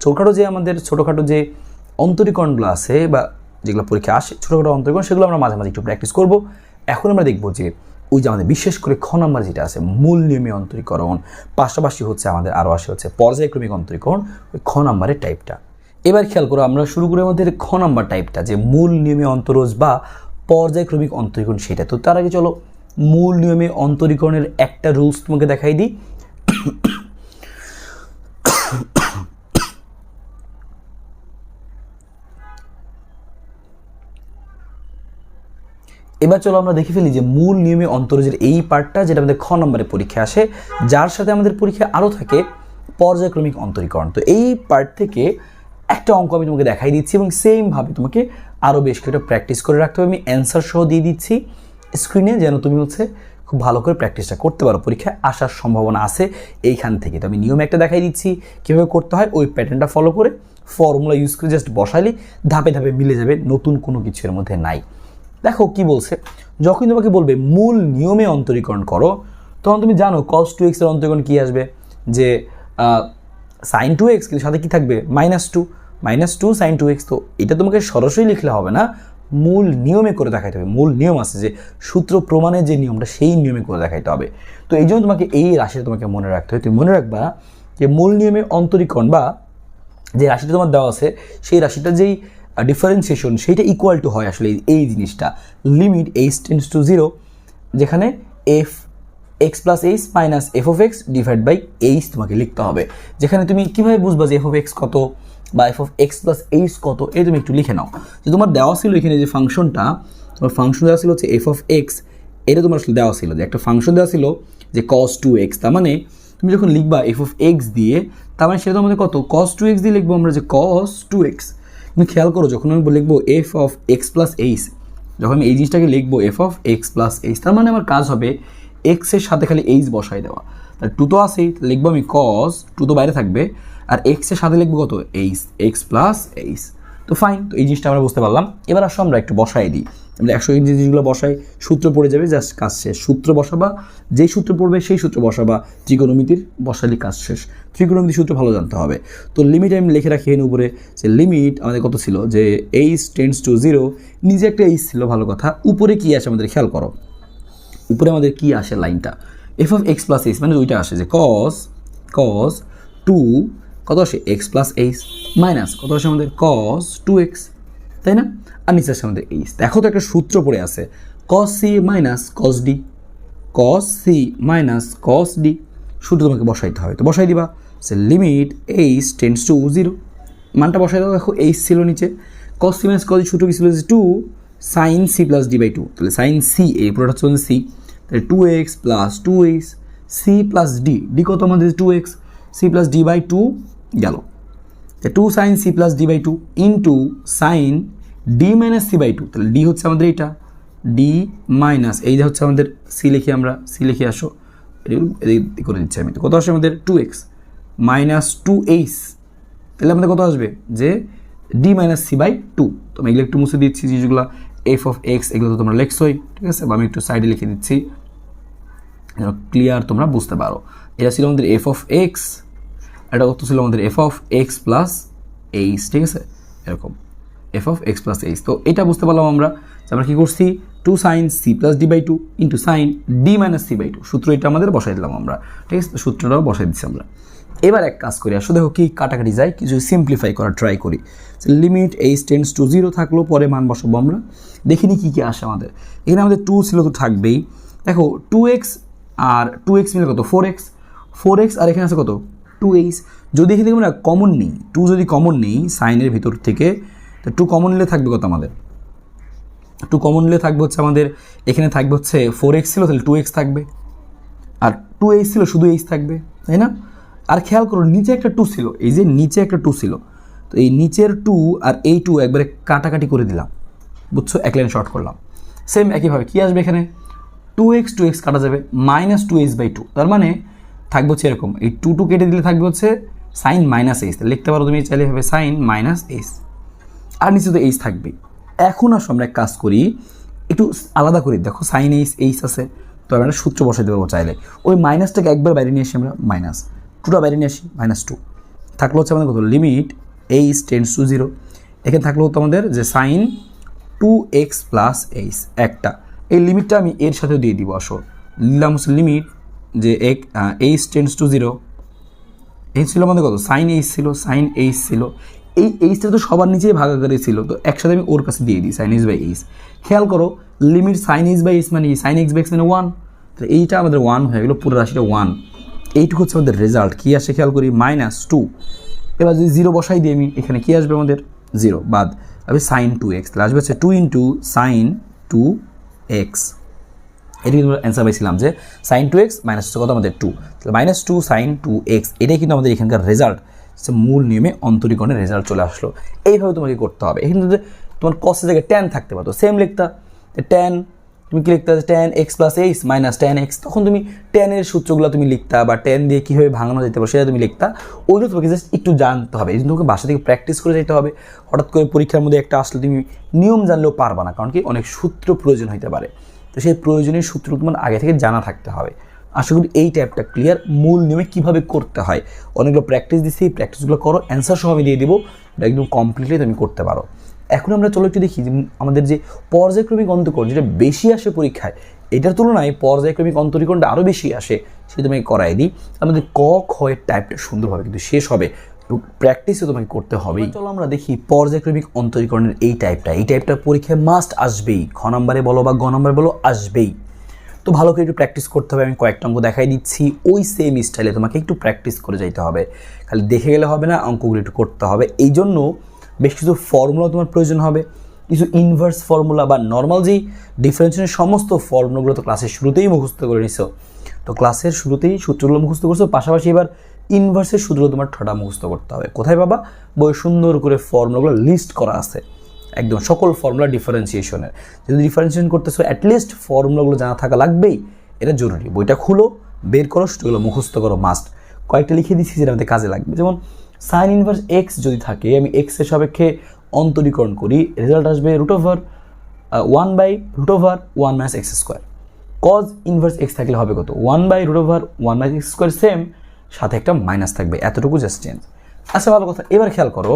ছোটোখাটো যে অন্তরীকরণগুলো আছে বা যেগুলো পরীক্ষা আসে ছোটোখাটো অন্তরীকরণ, সেগুলো আমরা মাঝে মাঝে একটু প্র্যাকটিস করব। এখন আমরা দেখব যে ওই যে আমাদের বিশেষ করে খ নাম্বার যেটা আছে মূল নিয়মে অন্তরীকরণ, পাশাপাশি হচ্ছে আমাদের আরও আসে হচ্ছে পর্যায়ক্রমিক অন্তরীকরণ, ওই খ নাম্বারের টাইপটা। এবার খেয়াল করো, আমরা শুরু করি আমাদের খ নাম্বার টাইপটা, যে মূল নিয়মে অন্তরজ বা পর্যায়ক্রমিক অন্তরীকরণ সেটা। তো তার আগে চলো মূল নিয়মে অন্তরীকরণের একটা রুলস তোমাকে দেখাই দিই। এবার চলো আমরা দেখে ফেলি যে মূল নিয়মে অন্তরজের এই পার্টটা, যেটা আমাদের খ নম্বরে পরীক্ষা আসে, যার সাথে আমাদের পরীক্ষা আরও থাকে পর্যায়ক্রমিক অন্তরীকরণ। তো এই পার্ট থেকে একটা অঙ্ক আমি তোমাকে দেখাই দিচ্ছি, এবং সেমভাবে তোমাকে আরও বেশ কিছুটা প্র্যাকটিস করে রাখতে হবে। আমি অ্যান্সার সহ দিয়ে দিচ্ছি স্ক্রিনে, যেন তুমি হচ্ছে খুব ভালো করে প্র্যাকটিসটা করতে পারো, পরীক্ষায় আসার সম্ভাবনা আছে এইখান থেকে। তো আমি নিয়ম একটা দেখাই দিচ্ছি কীভাবে করতে হয়, ওই প্যাটার্নটা ফলো করে ফর্মুলা ইউজ করে জাস্ট বসাইলে ধাপে ধাপে মিলে যাবে, নতুন কোনো কিছু এর মধ্যে নাই। দেখো কি বলছে, যখন তোমাকে বলবে মূল নিয়মে অন্তরীকরণ করো, তখন তুমি জানো cos 2x এর অন্তরীকরণ কী আসবে, যে sin 2x, কিন্তু সাথে কী থাকবে -2 sin 2x। তো এটা তোমাকে সরাসরি লিখলে হবে না, মূল নিয়মে করে দেখাইতে হবে। মূল নিয়ম আছে যে সূত্র প্রমাণের যে নিয়মটা, সেই নিয়মে করে দেখাইতে হবে। তো এই জন্য তোমাকে এই রাশিটা তোমাকে মনে রাখতে হবে। তুমি মনে রাখবা যে মূল নিয়মে অন্তরীকরণ বা যে রাশিটা তোমার দেওয়া আছে, সেই রাশিটা যেই ডিফারেন্সিয়েশন সেইটা ইকুয়াল টু হয় আসলে এই জিনিসটা, লিমিট h টেন্ডস টু 0, যেখানে f(x + h - f(x) / h তোমাকে লিখতে হবে। যেখানে তুমি কীভাবে বুঝবা যে f(x) কত বা f(x + h) কত, এই তুমি একটু লিখে নাও। যে তোমার দেওয়া ছিল এখানে যে ফাংশনটা, তোমার ফাংশন দেওয়া ছিল হচ্ছে f(x), এটা তোমার আসলে দেওয়া ছিল যে একটা ফাংশন দেওয়া ছিল যে cos 2x। তার মানে তুমি যখন লিখবা f(x) দিয়ে, তার মানে সেটা আমাদের কত cos 2x দিয়ে লিখবো আমরা, যে cos 2x। তুমি খেয়াল করো, যখন আমি লিখবো f(x + h), যখন আমি এই জিনিসটাকে লিখবো f(x + h), তার মানে আমার কাজ হবে x এর সাথে খালি h বসাই দেওয়া। তার 2 তো আসেই, লিখবো আমি cos, 2 তো বাইরে থাকবে, আর x এর সাথে লিখবো কত x + h। তো ফাইন, তো এই জিনিসটা আমরা বুঝতে পারলাম। এবার আসো আমরা একটু বসাই দিই, আমরা 100 যে জিনিসগুলো বসাই, সূত্র পড়ে যাবে, জাস্ট কাজ শেষ। সূত্র বসাবা, যেই সূত্র পড়বে সেই সূত্র বসাবা, ত্রিকোণমিতির বসালি কাজ শেষ। ত্রিকোণমিতির সূত্র ভালো জানতে হবে। তো লিমিট আমি লিখে রাখি এখানে উপরে, যে লিমিট আমাদের কত ছিল, যে h টেন্ডস টু 0, নিজে একটা h ছিল, ভালো কথা। উপরে কি আসে আমাদের খেয়াল করো, উপরে আমাদের কি আসে লাইনটা, f(x + h) মানে ওইটা আসে যে cos 2 কত আসে x + h মাইনাস কত আসে আমাদের cos 2x, তাই না? আর নিচে আসে আমাদের h। দেখো তো একটা সূত্র পড়ে আছে, cos c - cos d, cos c - cos d, সূত্র তোমাকে বসাইতে হবে। তো বসাই দিবা, সে লিমিট h টেন্ডস টু 0, মানটা বসাই দাও। দেখো h ছিল নিচে, cos c - cos d সূত্র কি ছিল, যে 2 sin c + d/2। তাহলে sin c, এই পুরোটা হচ্ছে c, তাহলে 2x + 2h, c + d, d কত আমাদের 2x, c + d/2 গেল, 2 sin c + d/2 into sin d - c/2। তাহলে d হচ্ছে আমাদের এটা, d মাইনাস এই যে হচ্ছে আমাদের c, লিখি আমরা, c লিখে আসো, এদিকে করে দিচ্ছি আমি। তো কত আসবে আমাদের 2x মাইনাস 2h, তাহলে আমাদের কত আসবে যে d মাইনাস c বাই 2। তো আমি এগুলো একটু মুছে দিচ্ছি, যেগুলো এফ অফ এক্স এগুলো তো তোমরা লেখছই, ঠিক আছে, বা আমি একটু সাইডে লিখে দিচ্ছি ক্লিয়ার তোমরা বুঝতে পারো। এটা ছিল আমাদের এফ অফ এক্স, এটা কত ছিল আমাদের F of x plus H, ঠিক আছে, এরকম F of x plus H. তো এটা বুঝতে পারলাম আমরা যে আমরা কী করছি, 2 sin c plus d by 2 into sine d minus c by 2, সূত্র এটা আমাদের বসাই দিলাম আমরা, ঠিক আছে, সূত্রটাও বসাই দিচ্ছি আমরা। এবার এক কাজ করি, আসলে দেখো কি কাটাকাটি যায়, কিছু সিম্পলিফাই করার ট্রাই করি। লিমিট এইচ টেন্ডস টু 0 থাকলো, পরে মান বসাবো আমরা, দেখিনি কী কী আসে আমাদের। এখানে আমাদের 2 ছিল তো থাকবেই, দেখো 2x আর 2x মিলে কত 4x আর এখানে আছে কত 2h। যদি এখানে আমরা কমন নিই, 2 যদি কমন নিই সাইনের ভিতর থেকে, তো 2 কমন নিলে থাকবে কত আমাদের, 2 কমন নিলে থাকবে হচ্ছে আমাদের এখানে থাকবে হচ্ছে 4x ছিল, তাহলে 2x থাকবে, আর 2h ছিল শুধু h থাকবে, তাই না। আর খেয়াল করো নিচে একটা 2 ছিল, এই যে নিচে একটা 2 ছিল, তো এই নিচের 2 আর এই 2 একবারে কাটাকাটি করে দিলাম, বুঝছো, এক লাইন শর্ট করলাম। সেম একইভাবে কী আসবে এখানে, 2x কাটা যাবে মাইনাস 2h বাই 2, তার মানে থাকবে হচ্ছে এরকম, এই 2 কেটে দিলে থাকবে হচ্ছে সাইন মাইনাস এইচ, লিখতে পারো তুমি চাইলে হবে সাইন মাইনাস এইচ, আর নিচে তো এইচ থাকবে। এখন আসো আমরা এক কাজ করি, একটু আলাদা করি, দেখো সাইন এইচ আছে, তো আমরা একটা সূত্র বসাইতে পারবো চাইলে, ওই মাইনাসটাকে একবার বাইরে নিয়ে আসি আমরা, মাইনাস 2টা বাইরে নিয়ে আসি, -2 থাকলো হচ্ছে আমাদের কত, লিমিট এইচ টেন্ডস টু 0, এখানে থাকলো হতো আমাদের যে সাইন 2x প্লাস এইচ একটা, এই লিমিটটা আমি এর সাথেও দিয়ে দিব। আসো দিলাম হচ্ছে লিমিট যে এইচ টেন্ডস টু 0, এই ছিল আমাদের কত সাইন এইচ ছিল, সাইন এইচ ছিল, এই এইচটা তো সবার নিচেই ভাগাকারে ছিল, তো একসাথে আমি ওর কাছে দিয়ে দিই সাইন এইচ বাই এইচ। খেয়াল করো limit sine h by h মানে সাইন এক্স বাই এক্স মানে 1, তো এইটা আমাদের 1 হয়ে গেলো, পুরো রাশিটা 1, এইটুকু হচ্ছে আমাদের রেজাল্ট। কী আসে খেয়াল করি, -2। এবার যদি 0 বসাই দিই আমি, এখানে কী আসবে আমাদের 0 বাদ, আমি সাইন 2x, তাহলে আসবে হচ্ছে 2 ইন্টু সাইন 2x। এটি কিন্তু অ্যান্সার পাইছিলাম যে সাইন 2x মাইনাস কত আমাদের 2, তাহলে -2 সাইন 2x, এটাই কিন্তু আমাদের এখানকার রেজাল্ট, মূল নিয়মে অন্তরীকরণের রেজাল্ট চলে আসলো। এইভাবে তোমাকে করতে হবে। এখানে যদি তোমার কসের জায়গায় ট্যান থাকতে পারতো, সেম লিখতা, ট্যান তুমি কি লিখতে tan x plus H minus tan x, তখন তুমি ট্যানের সূত্রগুলো তুমি লিখতা, বা ট্যান দিয়ে কীভাবে ভাঙানো যেতে পারে সেটা তুমি লিখতা, ওইগুলো তোমাকে জাস্ট একটু জানতে হবে, এই জন্য তোমাকে বাসা থেকে প্র্যাকটিস করে যেতে হবে। হঠাৎ করে পরীক্ষার মধ্যে একটা আসলে তুমি নিয়ম জানলেও পারবা না, কারণ কি অনেক সূত্র প্রয়োজন হতে পারে, তো সেই প্রয়োজনীয় সূত্র তোমার আগে থেকে জানা থাকতে হবে। আশা করি এই টাইপটা ক্লিয়ার, মূল নিয়মে কীভাবে করতে হয় অনেকগুলো প্র্যাকটিস দিচ্ছি, এই প্র্যাকটিসগুলো করো, অ্যান্সার সহ আমি দিয়ে দেবো, এটা একদম কমপ্লিটলি তুমি করতে পারো। এখন আমরা চলো একটু দেখি যে আমাদের যে পর্যায়ক্রমিক অন্তরীকরণ যেটা বেশি আসে পরীক্ষায়, এটার তুলনায় পর্যায়ক্রমিক অন্তরীকরণটা আরও বেশি আসে, সেটা তোমাকে করাই দিই। আমাদের ক খ এর টাইপটা সুন্দরভাবে কিন্তু শেষ হবে, প্র্যাকটিসও তোমাকে করতে হবেই। চলো আমরা দেখি পর্যায়ক্রমিক অন্তরীকরণের এই টাইপটা পরীক্ষায় মাস্ট আসবেই, খ নম্বরে বলো বা গ নম্বরে বলো আসবেই। তো ভালো করে একটু প্র্যাকটিস করতে হবে, আমি কয়েকটা অঙ্ক দেখাই দিচ্ছি, ওই সেম স্টাইলে তোমাকে একটু প্র্যাকটিস করে যাইতে হবে, খালি দেখে গেলে হবে না, অঙ্কগুলো একটু করতে হবে। এই জন্য বেশ কিছু ফর্মুলা তোমার প্রয়োজন হবে, কিছু ইনভার্স ফর্মুলা বা নর্মাল যেই ডিফারেন্সিয়েশনের সমস্ত ফর্মুলাগুলো তো ক্লাসের শুরুতেই মুখস্থ করে নিছো, তো ক্লাসের শুরুতেই সূত্রগুলো মুখস্থ করছো, পাশাপাশি এবার ইনভার্সের সূত্র তোমার ঠোঁটা মুখস্থ করতে হবে। কোথায় বাবা, বই সুন্দর করে ফর্মুলাগুলো লিস্ট করা আছে, একদম সকল ফর্মুলা ডিফারেন্সিয়েশনের, যদি ডিফারেন্সিয়েশন করতেছো অ্যাটলিস্ট ফর্মুলাগুলো জানা থাকা লাগবেই, এটা জরুরি। বইটা খুলো, বের করো, সূত্রগুলো মুখস্থ করো মাস্ট। কয়েকটা লিখে দিচ্ছি যেটা আমাদের কাজে লাগবে, যেমন সাইন ইনভার্স এক্স যদি থাকে, আমি এক্স এর সাপেক্ষে অন্তরীকরণ করি, রেজাল্ট আসবে √1/√1 - x²। কজ ইনভার্স এক্স থাকলে হবে কত, 1/√1 - x², সেম, সাথে একটা মাইনাস থাকবে, এতটুকু জাস্ট চেঞ্জ। আচ্ছা ভালো কথা, এবার খেয়াল করো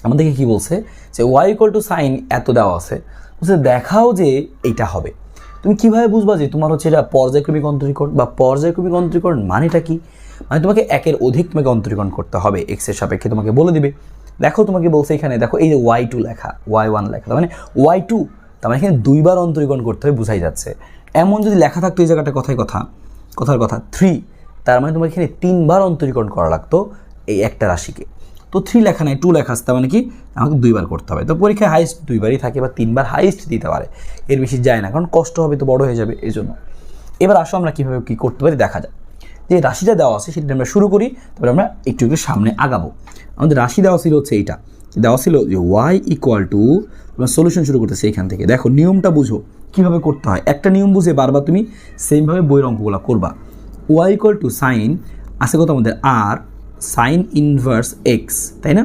আমাদেরকে কি বলছে যে y = সাইন এত দেওয়া আছে, বলছে দেখাও যে এইটা হবে। তুমি কিভাবে বুঝবা যে তোমার হচ্ছে এটা পর্যায়ক্রমিক অন্তরীকরণ, বা পর্যায়ক্রমিক অন্তরীকরণ মানেটা কি, মানে তোমাকে একের অধিক তোমাকে অন্তরীকরণ করতে হবে, এক্স এর সাপেক্ষে তোমাকে বলে দিবে। দেখো তোমাকে বলছে এখানে, দেখো এই যে y2 লেখা, y1 লেখা, তার মানে y2, তার মানে এখানে 2বার অন্তরীকরণ করতে হবে, বোঝাই যাচ্ছে। এমন যদি লেখা থাকতো এই জায়গাটা কথার কথা 3, তার মানে তোমার এখানে 3বার অন্তরীকরণ করা লাগতো এই একটা রাশিকে। তো 3 লেখা নাই, 2 লেখা আছে, তার মানে কি আমাকে 2বার করতে হবে। তো পরীক্ষায় হাইস্ট 2বারই থাকে, বা 3বার হাইস্ট দিতে পারে, এর বেশি যায় না, কারণ কষ্ট হবে, তো বড় হয়ে যাবে এই জন্য। এবার আসো আমরা কীভাবে কী করতে পারি দেখা যায়। যে রাশিটা দেওয়া আছে সেটা আমরা শুরু করি, তারপরে আমরা একটু একটু সামনে আগাবো। আমাদের রাশি দেওয়া ছিল হচ্ছে এইটা, দেওয়া ছিল যে y = আমরা সলিউশন শুরু করতেছি এখান থেকে। দেখো নিয়মটা বুঝো কীভাবে করতে হয়, একটা নিয়ম বুঝে বারবার তুমি সেমভাবে বইয়ের অঙ্কগুলো করবা। ওয়াই ইকুয়াল টু সাইন আছে কত আমাদের আর সাইন ইনভার্স এক্স, তাই না?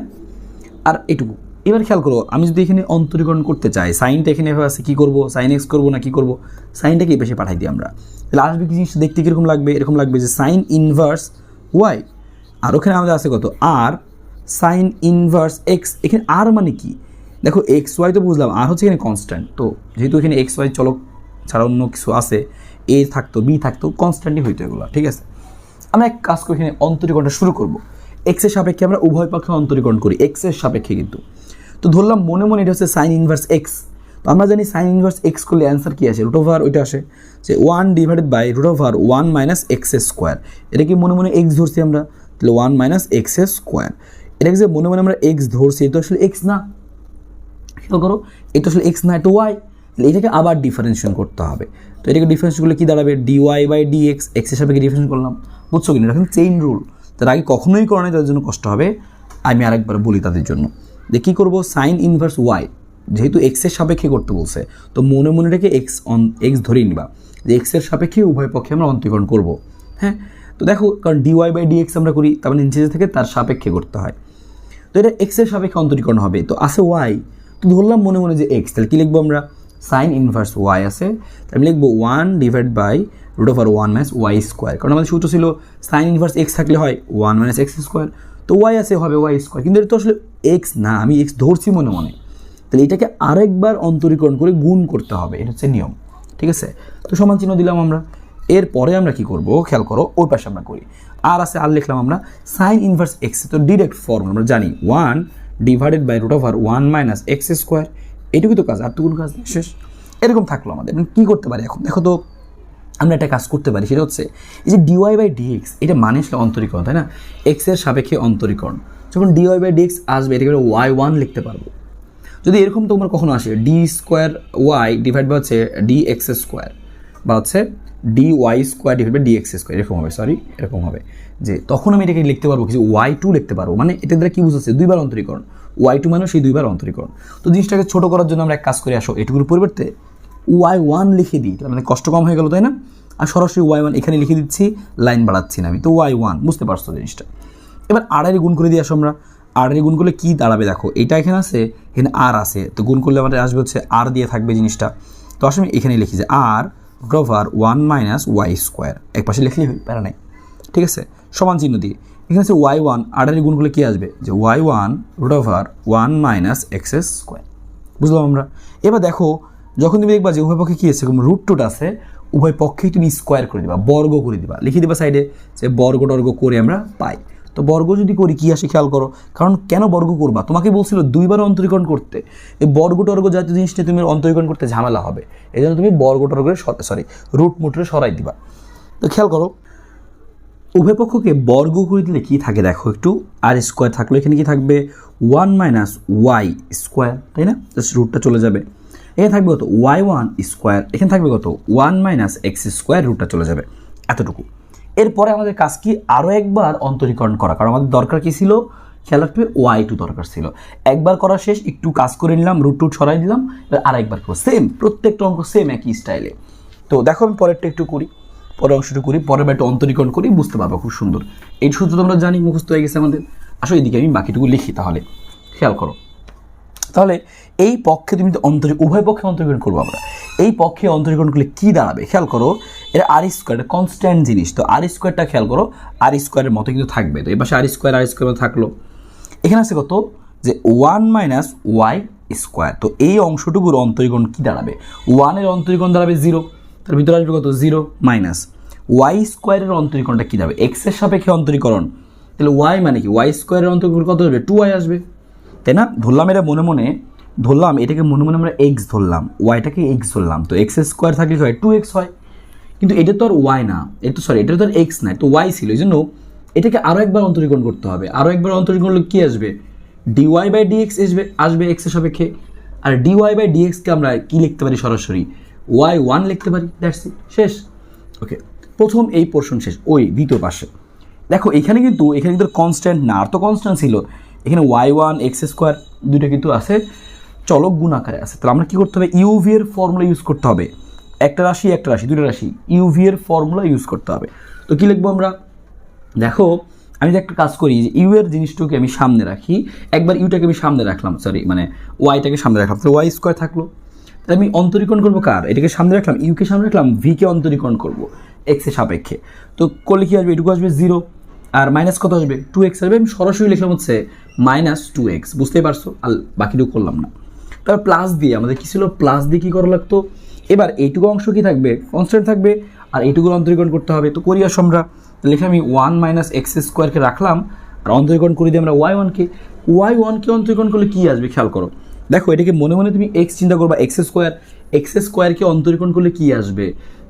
আর এটুকু। এবার খেয়াল করো, আমি যদি এখানে অন্তরীকরণ করতে চাই, সাইনটা এখানে এভাবে আছে, কী করবো, সাইন এক্স করবো না কী করবো, সাইনটাকে এই পাশে পাঠাই দিই আমরা, তাহলে আসবে কি জিনিসটা দেখতে কীরকম লাগবে, এরকম লাগবে যে সাইন ইনভার্স ওয়াই, আর ওখানে আমাদের আছে কত আর সাইন ইনভার্স এক্স। এখানে আর মানে কি দেখো, এক্স ওয়াই তো বুঝলাম, আর হচ্ছে এখানে কনস্ট্যান্ট, তো যেহেতু এখানে এক্স ওয়াই চলক ছাড়া অন্য কিছু আছে, এ থাকতো বি থাকতো, কনস্ট্যান্টই হইতো এগুলো, ঠিক আছে? আমরা এক কাজ করে এখানে অন্তরীকরণটা শুরু করবো। এক্সের সাপেক্ষে আমরা উভয় পক্ষে অন্তরীকরণ করি, এক্সের সাপেক্ষে কিন্তু। তো ধরলাম মনে মনে এটা হচ্ছে সাইন ইনভার্স এক্স, তো আমরা জানি সাইন ইনভার্স এক্স করলে অ্যান্সার কী আসে, রুট ওভার ওইটা আসে যে 1 divided by root over 1 minus x square. এটা কি মনে মনে এক্স ধরছি আমরা, তাহলে 1 মাইনাস এক্স স্কোয়ার। এটাকে যে মনে মনে আমরা এক্স ধরছি, এটা আসলে এক্স না, খেয়াল করো, এটা আসলে এক্স না, এটা ওয়াই, তাহলে এটাকে আবার ডিফারেন্সিয়েশন করতে হবে। তো এটাকে ডিফারেন্স করলে কী দাঁড়াবে, ডিওয়াই বাই ডিএক্স, এক্সের সাপেক্ষে ডিফারেন্স করলাম, বুঝছো কিনা? এখন চেইন রুল, তার আগে কখনোই করে নাই, তাদের জন্য কষ্ট হবে, আমি আরেকবার বলি তাদের জন্য যে কী করবো, সাইন ইনভার্স ওয়াই যেহেতু এক্সের সাপেক্ষে করতে বলছে, তো মনে মনে রেখে এক্স ধরেই নিবা যে এক্সের সাপেক্ষে উভয় পক্ষে আমরা অন্তরীকরণ করবো। হ্যাঁ, তো দেখো, কারণ ডিওয়াই বাই ডিএক্স আমরা করি, তার মানে নিচে থেকে তার সাপেক্ষে করতে হয়, তো এটা এক্সের সাপেক্ষে অন্তরীকরণ হবে। তো আছে ওয়াই, তো ধরলাম মনে মনে যে এক্স, তাহলে কী লিখবো আমরা, সাইন ইনভার্স ওয়াই আছে, তাহলে লিখবো 1 divide by root over 1 minus y square, কারণ আমাদের সূত্র ছিল সাইন ইনভার্স এক্স থাকলে হয় 1 মাইনাস এক্স স্কোয়ার, তো ওয়াই আছে হবে ওয়াই স্কোয়ার, কিন্তু এটা তো আসলে এক্স না, আমি এক্স ধরছি মনে মনে, তাহলে এটাকে আরেকবার অন্তরীকরণ করে গুণ করতে হবে, এটা হচ্ছে নিয়ম, ঠিক আছে? তো সমান চিহ্ন দিলাম আমরা। এরপরে আমরা কি করব, খেয়াল করো, ওই পাশে আমরা করি, আর আছে আর লিখলাম আমরা সাইন ইনভার্স এক্স, তো ডিরেক্ট ফর্মুলা আমরা জানি 1 divided by root over 1 minus x square, এটুকু তো কাজ, আর তো কোনো কাজ নেই, শেষ। এরকম থাকলো আমাদের। কী করতে পারি এখন, দেখো তো আমরা একটা কাজ করতে পারি, সেটা হচ্ছে এই যে ডিওয়াই বাই ডিএক্স, এটা মানে আসলে অন্তরীকরণ, তাই না? এক্সের সাপেক্ষে অন্তরীকরণ, যখন ডিওয়াই বাই ডিএক্স আসবে এটাকে ওয়াই ওয়ান লিখতে পারবো। যদি এরকম তোমার কখনো আসে ডি স্কোয়ার ওয়াই ডিভাইড বা হচ্ছে ডি এক্স স্কোয়ার, বা হচ্ছে d y square divide by d x square, এরকম হবে, এরকম হবে, যে তখন আমি এটাকে লিখতে পারবো কিছু ওয়াই টু লিখতে পারবো, মানে এটা দ্বারা কী বুঝাচ্ছে, দুইবার অন্তরীকরণ, ওয়াই টু মানে সেই দুইবার অন্তরীকরণ। তো জিনিসটাকে ছোটো করার জন্য আমরা এক কাজ করে আসো, এটুকুর পরিবর্তে ওয়াই ওয়ান লিখে দিই, মানে কষ্ট কম হয়ে গেল, তাই না? আর সরাসরি ওয়াই ওয়ান এখানে লিখে দিচ্ছি, লাইন বাড়াচ্ছি না আমি, তো ওয়াই ওয়ান, বুঝতে পারছো জিনিসটা। এবার আড়াই গুণ করে দিয়ে আসো আমরা, আড়াই গুণ করলে কী দাঁড়াবে দেখো, এটা এখানে আছে, এখানে আর আছে, তো গুণ করলে আমাদের আসবে হচ্ছে আর দিয়ে থাকবে জিনিসটা, তো আসলে আমি এখানে লিখি যে আর root over 1 minus y square, এক পাশে লিখলেই হয়, প্যারা নাই, ঠিক আছে? সমান চিহ্ন দিয়ে এখানে আছে ওয়াই ওয়ান, আড়াই গুণ করলে কী আসবে, যে y one root over 1 minus x square, বুঝলাম আমরা। এবার দেখো, যখন তুমি দেখবা যে উভয় পক্ষে কী আছে, রুট টুট আছে, উভয় পক্ষেই তুমি স্কোয়ার করে দিবা, বর্গ করে দিবা, লিখে দিবা সাইডে যে বর্গ টর্গ করে আমরা পাই। তো বর্গ যদি করি কী আসে খেয়াল করো, কারণ কেন বর্গ করবা, তোমাকে বলছিল দুইবার অন্তরীকরণ করতে, এই বর্গ টর্গ জাতীয় জিনিসটা তুমি অন্তরীকরণ করতে ঝামেলা হবে, এই জন্য তুমি বর্গ টর্গের রুট মুটরে সরাই দিবা। তো খেয়াল করো, উভয় পক্ষকে বর্গ করে দিলে কী থাকে দেখো একটু, আর স্কোয়ার থাকলো, এখানে কি থাকবে 1 মাইনাস ওয়াই স্কোয়ার, তাই না? জাস্ট রুটটা চলে যাবে, এখানে থাকবে কত ওয়াই ওয়ান স্কোয়ার, এখানে থাকবে কত 1 মাইনাস এক্স স্কোয়ার, রুটটা চলে যাবে, এতটুকু। এরপরে আমাদের কাজ কি, আরও একবার অন্তরীকরণ করা, কারণ আমাদের দরকার কী ছিল, খেয়াল রাখবে ওয়াই টু দরকার ছিল, একবার করা শেষ, একটু কাজ করে নিলাম, রুট টুট সরাই দিলাম, এবার আরেকবার করবো, সেম প্রত্যেকটা অঙ্ক সেম একই স্টাইলে। তো দেখো আমি পরেরটা একটু করি, পরের অংশটা করি, পরের একটু অন্তরীকরণ করি, বুঝতে পারবো খুব সুন্দর। এই সূত্র তোমরা জানি, মুখস্থ হয়ে গেছে আমাদের। আসলে এদিকে আমি বাকিটুকু লিখি, তাহলে খেয়াল করো, তাহলে এই পক্ষে তুমি উভয় পক্ষে অন্তরীকরণ করবো আমরা, এই পক্ষে অন্তরীকরণ করলে কী দাঁড়াবে খেয়াল করো, এর আর স্কোয়ার কনস্ট্যান্ট জিনিস, তো আর স্কোয়ারটা খেয়াল করো আর স্কোয়ারের মতো কিন্তু থাকবে, তো এই পাশে আর স্কোয়ার থাকলো, এখানে আছে কত যে 1 মাইনাস ওয়াই স্কোয়ার, তো এই অংশটুকুর অন্তরীকরণ কী দাঁড়াবে, 1-এর অন্তরীকরণ দাঁড়াবে 0, তার ভিতরে আসবে কত 0 মাইনাস ওয়াই স্কোয়ারের অন্তরীকরণটা কী দাঁড়াবে, এক্সের সাপেক্ষে অন্তরীকরণ, তাহলে ওয়াই মানে কি, ওয়াই স্কোয়ারের অন্তরীকরণ কত আসবে 2y আসবে, তাই না? ধরলাম এটা মনে মনে, ধরলাম এটাকে মনে মনে আমরা এক্স ধরলাম, ওয়াইটাকে এক্স ধরলাম, তো এক্স স্কোয়ার থাকলে হয় 2x হয়, কিন্তু এটা তো আর ওয়াই না, এটা তো আর এক্স নাই, তো ওয়াই ছিল, এই জন্য এটাকে আরও একবার অন্তরীকরণ করতে হবে, আরও একবার অন্তরীকরণ করলে কী আসবে, ডিওয়াই বাই ডিএক্স আসবে এক্সের সাপেক্ষে, আর ডিওয়াই বাই ডিএক্সকে আমরা কী লিখতে পারি, সরাসরি ওয়াই ওয়ান লিখতে পারি, দ্যাটস ইট, শেষ। ওকে, প্রথম এই পোর্শন শেষ। ওই দ্বিতীয় পাশে দেখো, এখানে কিন্তু কনস্ট্যান্ট না, আর তো কনস্ট্যান্ট ছিল, এখানে ওয়াই ওয়ান এক্স স্কোয়ার দুটো কিন্তু আছে, চলক গুণ আকারে আছে, তাহলে আমরা কী করতে হবে, ইউভি এর ফর্মুলা ইউজ করতে হবে, একটা রাশি দুটো রাশি, ইউভি এর ফর্মুলা ইউজ করতে হবে। তো কী লিখবো আমরা, দেখো আমি যে একটা কাজ করি যে ইউ এর জিনিসটাকে আমি সামনে রাখি, একবার ইউটাকে আমি সামনে রাখলাম, সরি মানে ওয়াইটাকে সামনে রাখলাম, তো ওয়াই স্কোয়ার থাকলো। তাহলে আমি অন্তরীকরণ করবো কার, এটাকে সামনে রাখলাম, ইউকে সামনে রাখলাম, ভিকে অন্তরীকরণ করবো এক্সের সাপেক্ষে। তো করলে কী আসবে, এটুকু আসবে 0, আর মাইনাস কত আসবে 2x আসবে। আমি সরাসরি লিখলাম হচ্ছে -2x, বুঝতেই পারছো, আর বাকিটুকু করলাম না। তারপর প্লাস দিয়ে আমাদের কী ছিল, প্লাস দিয়ে কী করা লাগতো, এবার এইটুকু অংশ কী থাকবে, কনস্ট্যান্ট থাকবে, আর এইটুকুর অন্তরীকরণ করতে হবে। তো করি আসো আমরা, লিখে আমি 1 - x² রাখলাম, আর অন্তরীকরণ করে দিই আমরা y1কে। y1কে অন্তরীকরণ করলে কী আসবে খেয়াল করো, দেখো এটাকে মনে মনে তুমি x চিন্তা করবা, x² অন্তরীকরণ করলে কী আসবে,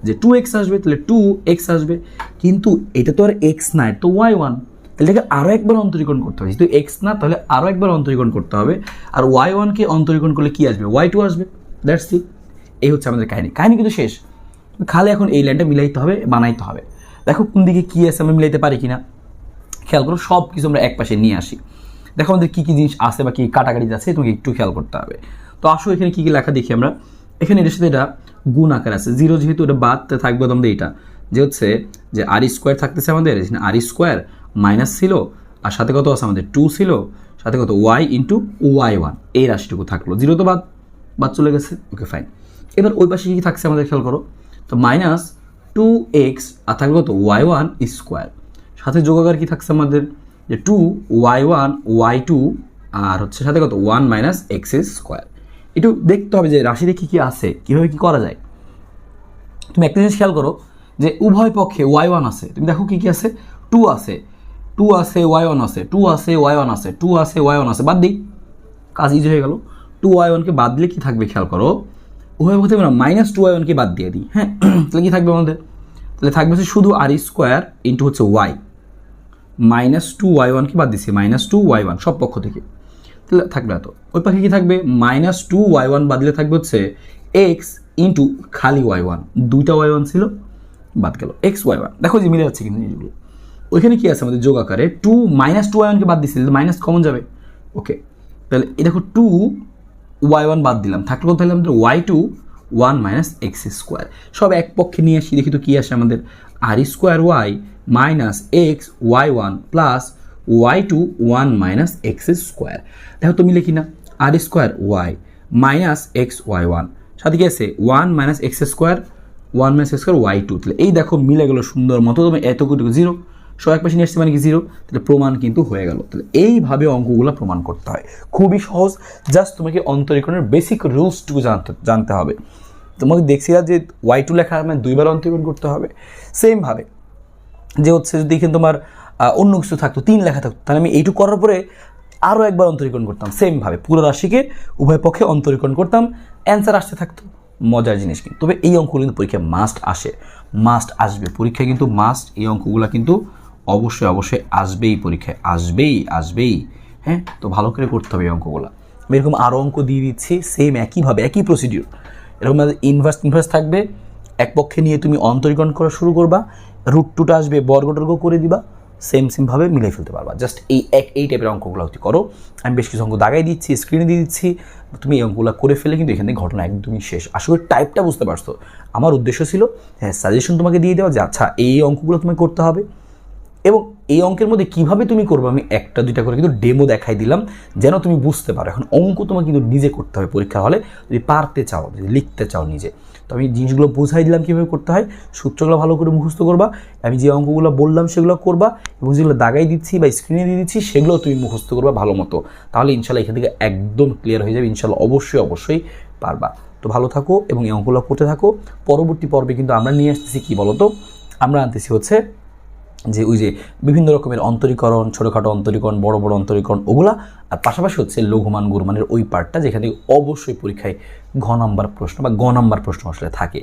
যে 2x আসবে, তাহলে 2x আসবে, কিন্তু এটা তো আর x না, এটা তো y1, তাহলে এটাকে আরও একবার অন্তরীকরণ করতে হবে, যেহেতু x না তাহলে আরও একবার অন্তরীকরণ করতে হবে, আর y1কে অন্তরীকরণ করলে কী আসবে, y2 আসবে। দ্যাটস ইট, এই হচ্ছে আমাদের কাহিনী কিন্তু শেষ। খালি এখন এই লাইনটা মিলাইতে হবে, বানাইতে হবে। দেখো কোন দিকে কী আছে আমরা মিলাইতে পারি কিনা, খেয়াল করো, সব কিছু আমরা এক পাশে নিয়ে আসি। দেখো আমাদের কী কী জিনিস আছে বা কী কাটাকাটি আছে তোমাকে একটু খেয়াল করতে হবে। তো আসো এখানে কী কী লেখা দেখি আমরা, এখানে এটার সাথে এটা গুণ আকার আছে, 0 যেহেতু এটা বাদ থাকবে আমাদের এটা, যে হচ্ছে যে r² থাকতেছে আমাদের, এখানে r² মাইনাস ছিল, আর সাথে কত আছে আমাদের 2 ছিল, সাথে কত y × y1, এই রাশিটুকু থাকলো, 0 তো বাদ চলে গেছে, ওকে ফাইন। এবার ওই পাশে কী থাকছে আমাদের খেয়াল করো, তো -2x আর থাকবে কত y1², সাথে যোগাকার কী থাকছে আমাদের, যে 2y1 y2, আর হচ্ছে সাথে কত 1 - x²। একটু দেখতে হবে যে রাশিতে কী কী আছে, কীভাবে কী করা যায়। তুমি একটা জিনিস খেয়াল করো যে উভয় পক্ষে y1 আছে, তুমি দেখো কী কী আছে, 2 আছে, y1 আছে, 2 আছে, y1 আছে, 2 আছে, y1 আছে, বাদ দিই, কাজ ইজি হয়ে গেল। 2y1কে বাদ দিলে কী থাকবে খেয়াল করো, উভয় পক্ষে আমরা -2y1কে বাদ দিয়ে দিই, হ্যাঁ, তাহলে কী থাকবে আমাদের, তাহলে থাকবে হচ্ছে শুধু r² ইন্টু হচ্ছে y, -2y1কে বাদ দিচ্ছি, -2y1 সব পক্ষ থেকে, তাহলে থাকবে এত। ওই পাখি কী থাকবে, -2y1 বাদ দিলে থাকবে হচ্ছে x ইন্টু খালি y1, দুইটা y1 ছিল বাদ গেল xy1। দেখো যে মিলে যাচ্ছে কিন্তু জিনিসগুলো। ওইখানে কী আছে আমাদের যোগ আকারে, -2y1কে বাদ দিচ্ছি, মাইনাস কমন যাবে, ওকে। তাহলে এই দেখো 2y1 বাদ দিলাম, থাকলো তাহলে আমাদের y2 1 - x², সব এক পক্ষে নিয়ে আসি, দেখি তো কী আসে আমাদের, r² minus x y1 plus y2 1 - x²। দেখো তো মিলে কিনা, r² y minus x y1, সাথে কি আছে 1 - x², 1 - x² y2, তাহলে এই দেখো মিলে গেল সুন্দর মতো, তুমি এতটুকু 0 সব এক পাশে নিয়ে আসছে মানে কি 0, তাহলে প্রমাণ কিন্তু হয়ে গেল। তাহলে এইভাবে অঙ্কগুলো প্রমাণ করতে হয়, খুবই সহজ, জাস্ট তোমাকে অন্তরীকরণের বেসিক রুলসটুকু জানতে হবে। তোমাকে দেখছিলাম যে y2 লেখা মানে 2 বার অন্তরীকরণ করতে হবে, সেমভাবে যে হচ্ছে যদি এখানে তোমার অন্য কিছু থাকতো 3 লেখা থাকতো, তাহলে আমি এইটুকু করার পরে আরও একবার অন্তরীকরণ করতাম, সেমভাবে পুরো রাশিকে উভয় পক্ষে অন্তরীকরণ করতাম, অ্যান্সার আসতে থাকতো। মজার জিনিস কিন্তু, তবে এই অঙ্কগুলো কিন্তু পরীক্ষায় মাস্ট আসবে পরীক্ষায় কিন্তু মাস্ট, এই অঙ্কগুলো কিন্তু অবশ্যই আসবেই পরীক্ষায়, আসবেই, হ্যাঁ। তো ভালো করে করতে হবে এই অঙ্কগুলো। আমি এরকম আরও অঙ্ক দিয়ে দিচ্ছি সেম একইভাবে, একই প্রসিডিউর, এরকম ইনভার্স থাকবে, এক পক্ষে নিয়ে তুমি অন্তরীকরণ করা শুরু করবা, √2 আসবে, বর্গটর্গ করে দিবা, সেমভাবে মিলাই ফেলতে পারবা। জাস্ট এই টাইপের অঙ্কগুলো হতে করো। আমি বেশ কিছু অঙ্ক দাগাই দিচ্ছি, স্ক্রিনে দিয়ে দিচ্ছি, তুমি এই অঙ্কগুলো করে ফেলে কিন্তু এখান থেকে ঘটনা একদমই শেষ। আশা করি টাইপটা বুঝতে পারছো। আমার উদ্দেশ্য ছিল হ্যাঁ সাজেশন তোমাকে দিয়ে দেওয়া যে আচ্ছা এই অঙ্কগুলো তোমাকে করতে হবে, এবং এই অঙ্কের মধ্যে কীভাবে তুমি করবে আমি একটা দুইটা করে কিন্তু ডেমো দেখাই দিলাম, যেন তুমি বুঝতে পারো। এখন অঙ্ক তোমাকে কিন্তু নিজে করতে হবে পরীক্ষা হলে, যদি পারতে চাও, যদি লিখতে চাও নিজে। তো আমি জিনিসগুলো বোঝাই দিলাম কীভাবে করতে হয়, সূত্রগুলো ভালো করে মুখস্থ করবা, আমি যে অঙ্কগুলো বললাম সেগুলো করবা, এবং যেগুলো দাগাই দিচ্ছি বা স্ক্রিনে দিয়ে দিচ্ছি সেগুলো তুমি মুখস্থ করবা ভালো মতো, তাহলে ইনশাল্লাহ এখান থেকে একদম ক্লিয়ার হয়ে যাবে, ইনশাল্লাহ অবশ্যই পারবা। তো ভালো থাকো এবং এই অঙ্কগুলো করতে থাকো। পরবর্তী পর্বে কিন্তু আমরা নিয়ে আসতেছি কী বলো তো, আমরা আনতেছি হচ্ছে যে ওই যে বিভিন্ন রকমের অন্তরীকরণ, ছোটোখাটো অন্তরীকরণ, বড় অন্তরীকরণ, ওগুলা, আর পাশাপাশি হচ্ছে লঘুমান গুরুমানের ওই পার্টটা যেখানে অবশ্যই পরীক্ষায় ঘ নাম্বার প্রশ্ন বা গ নাম্বার প্রশ্ন আসলে থাকে।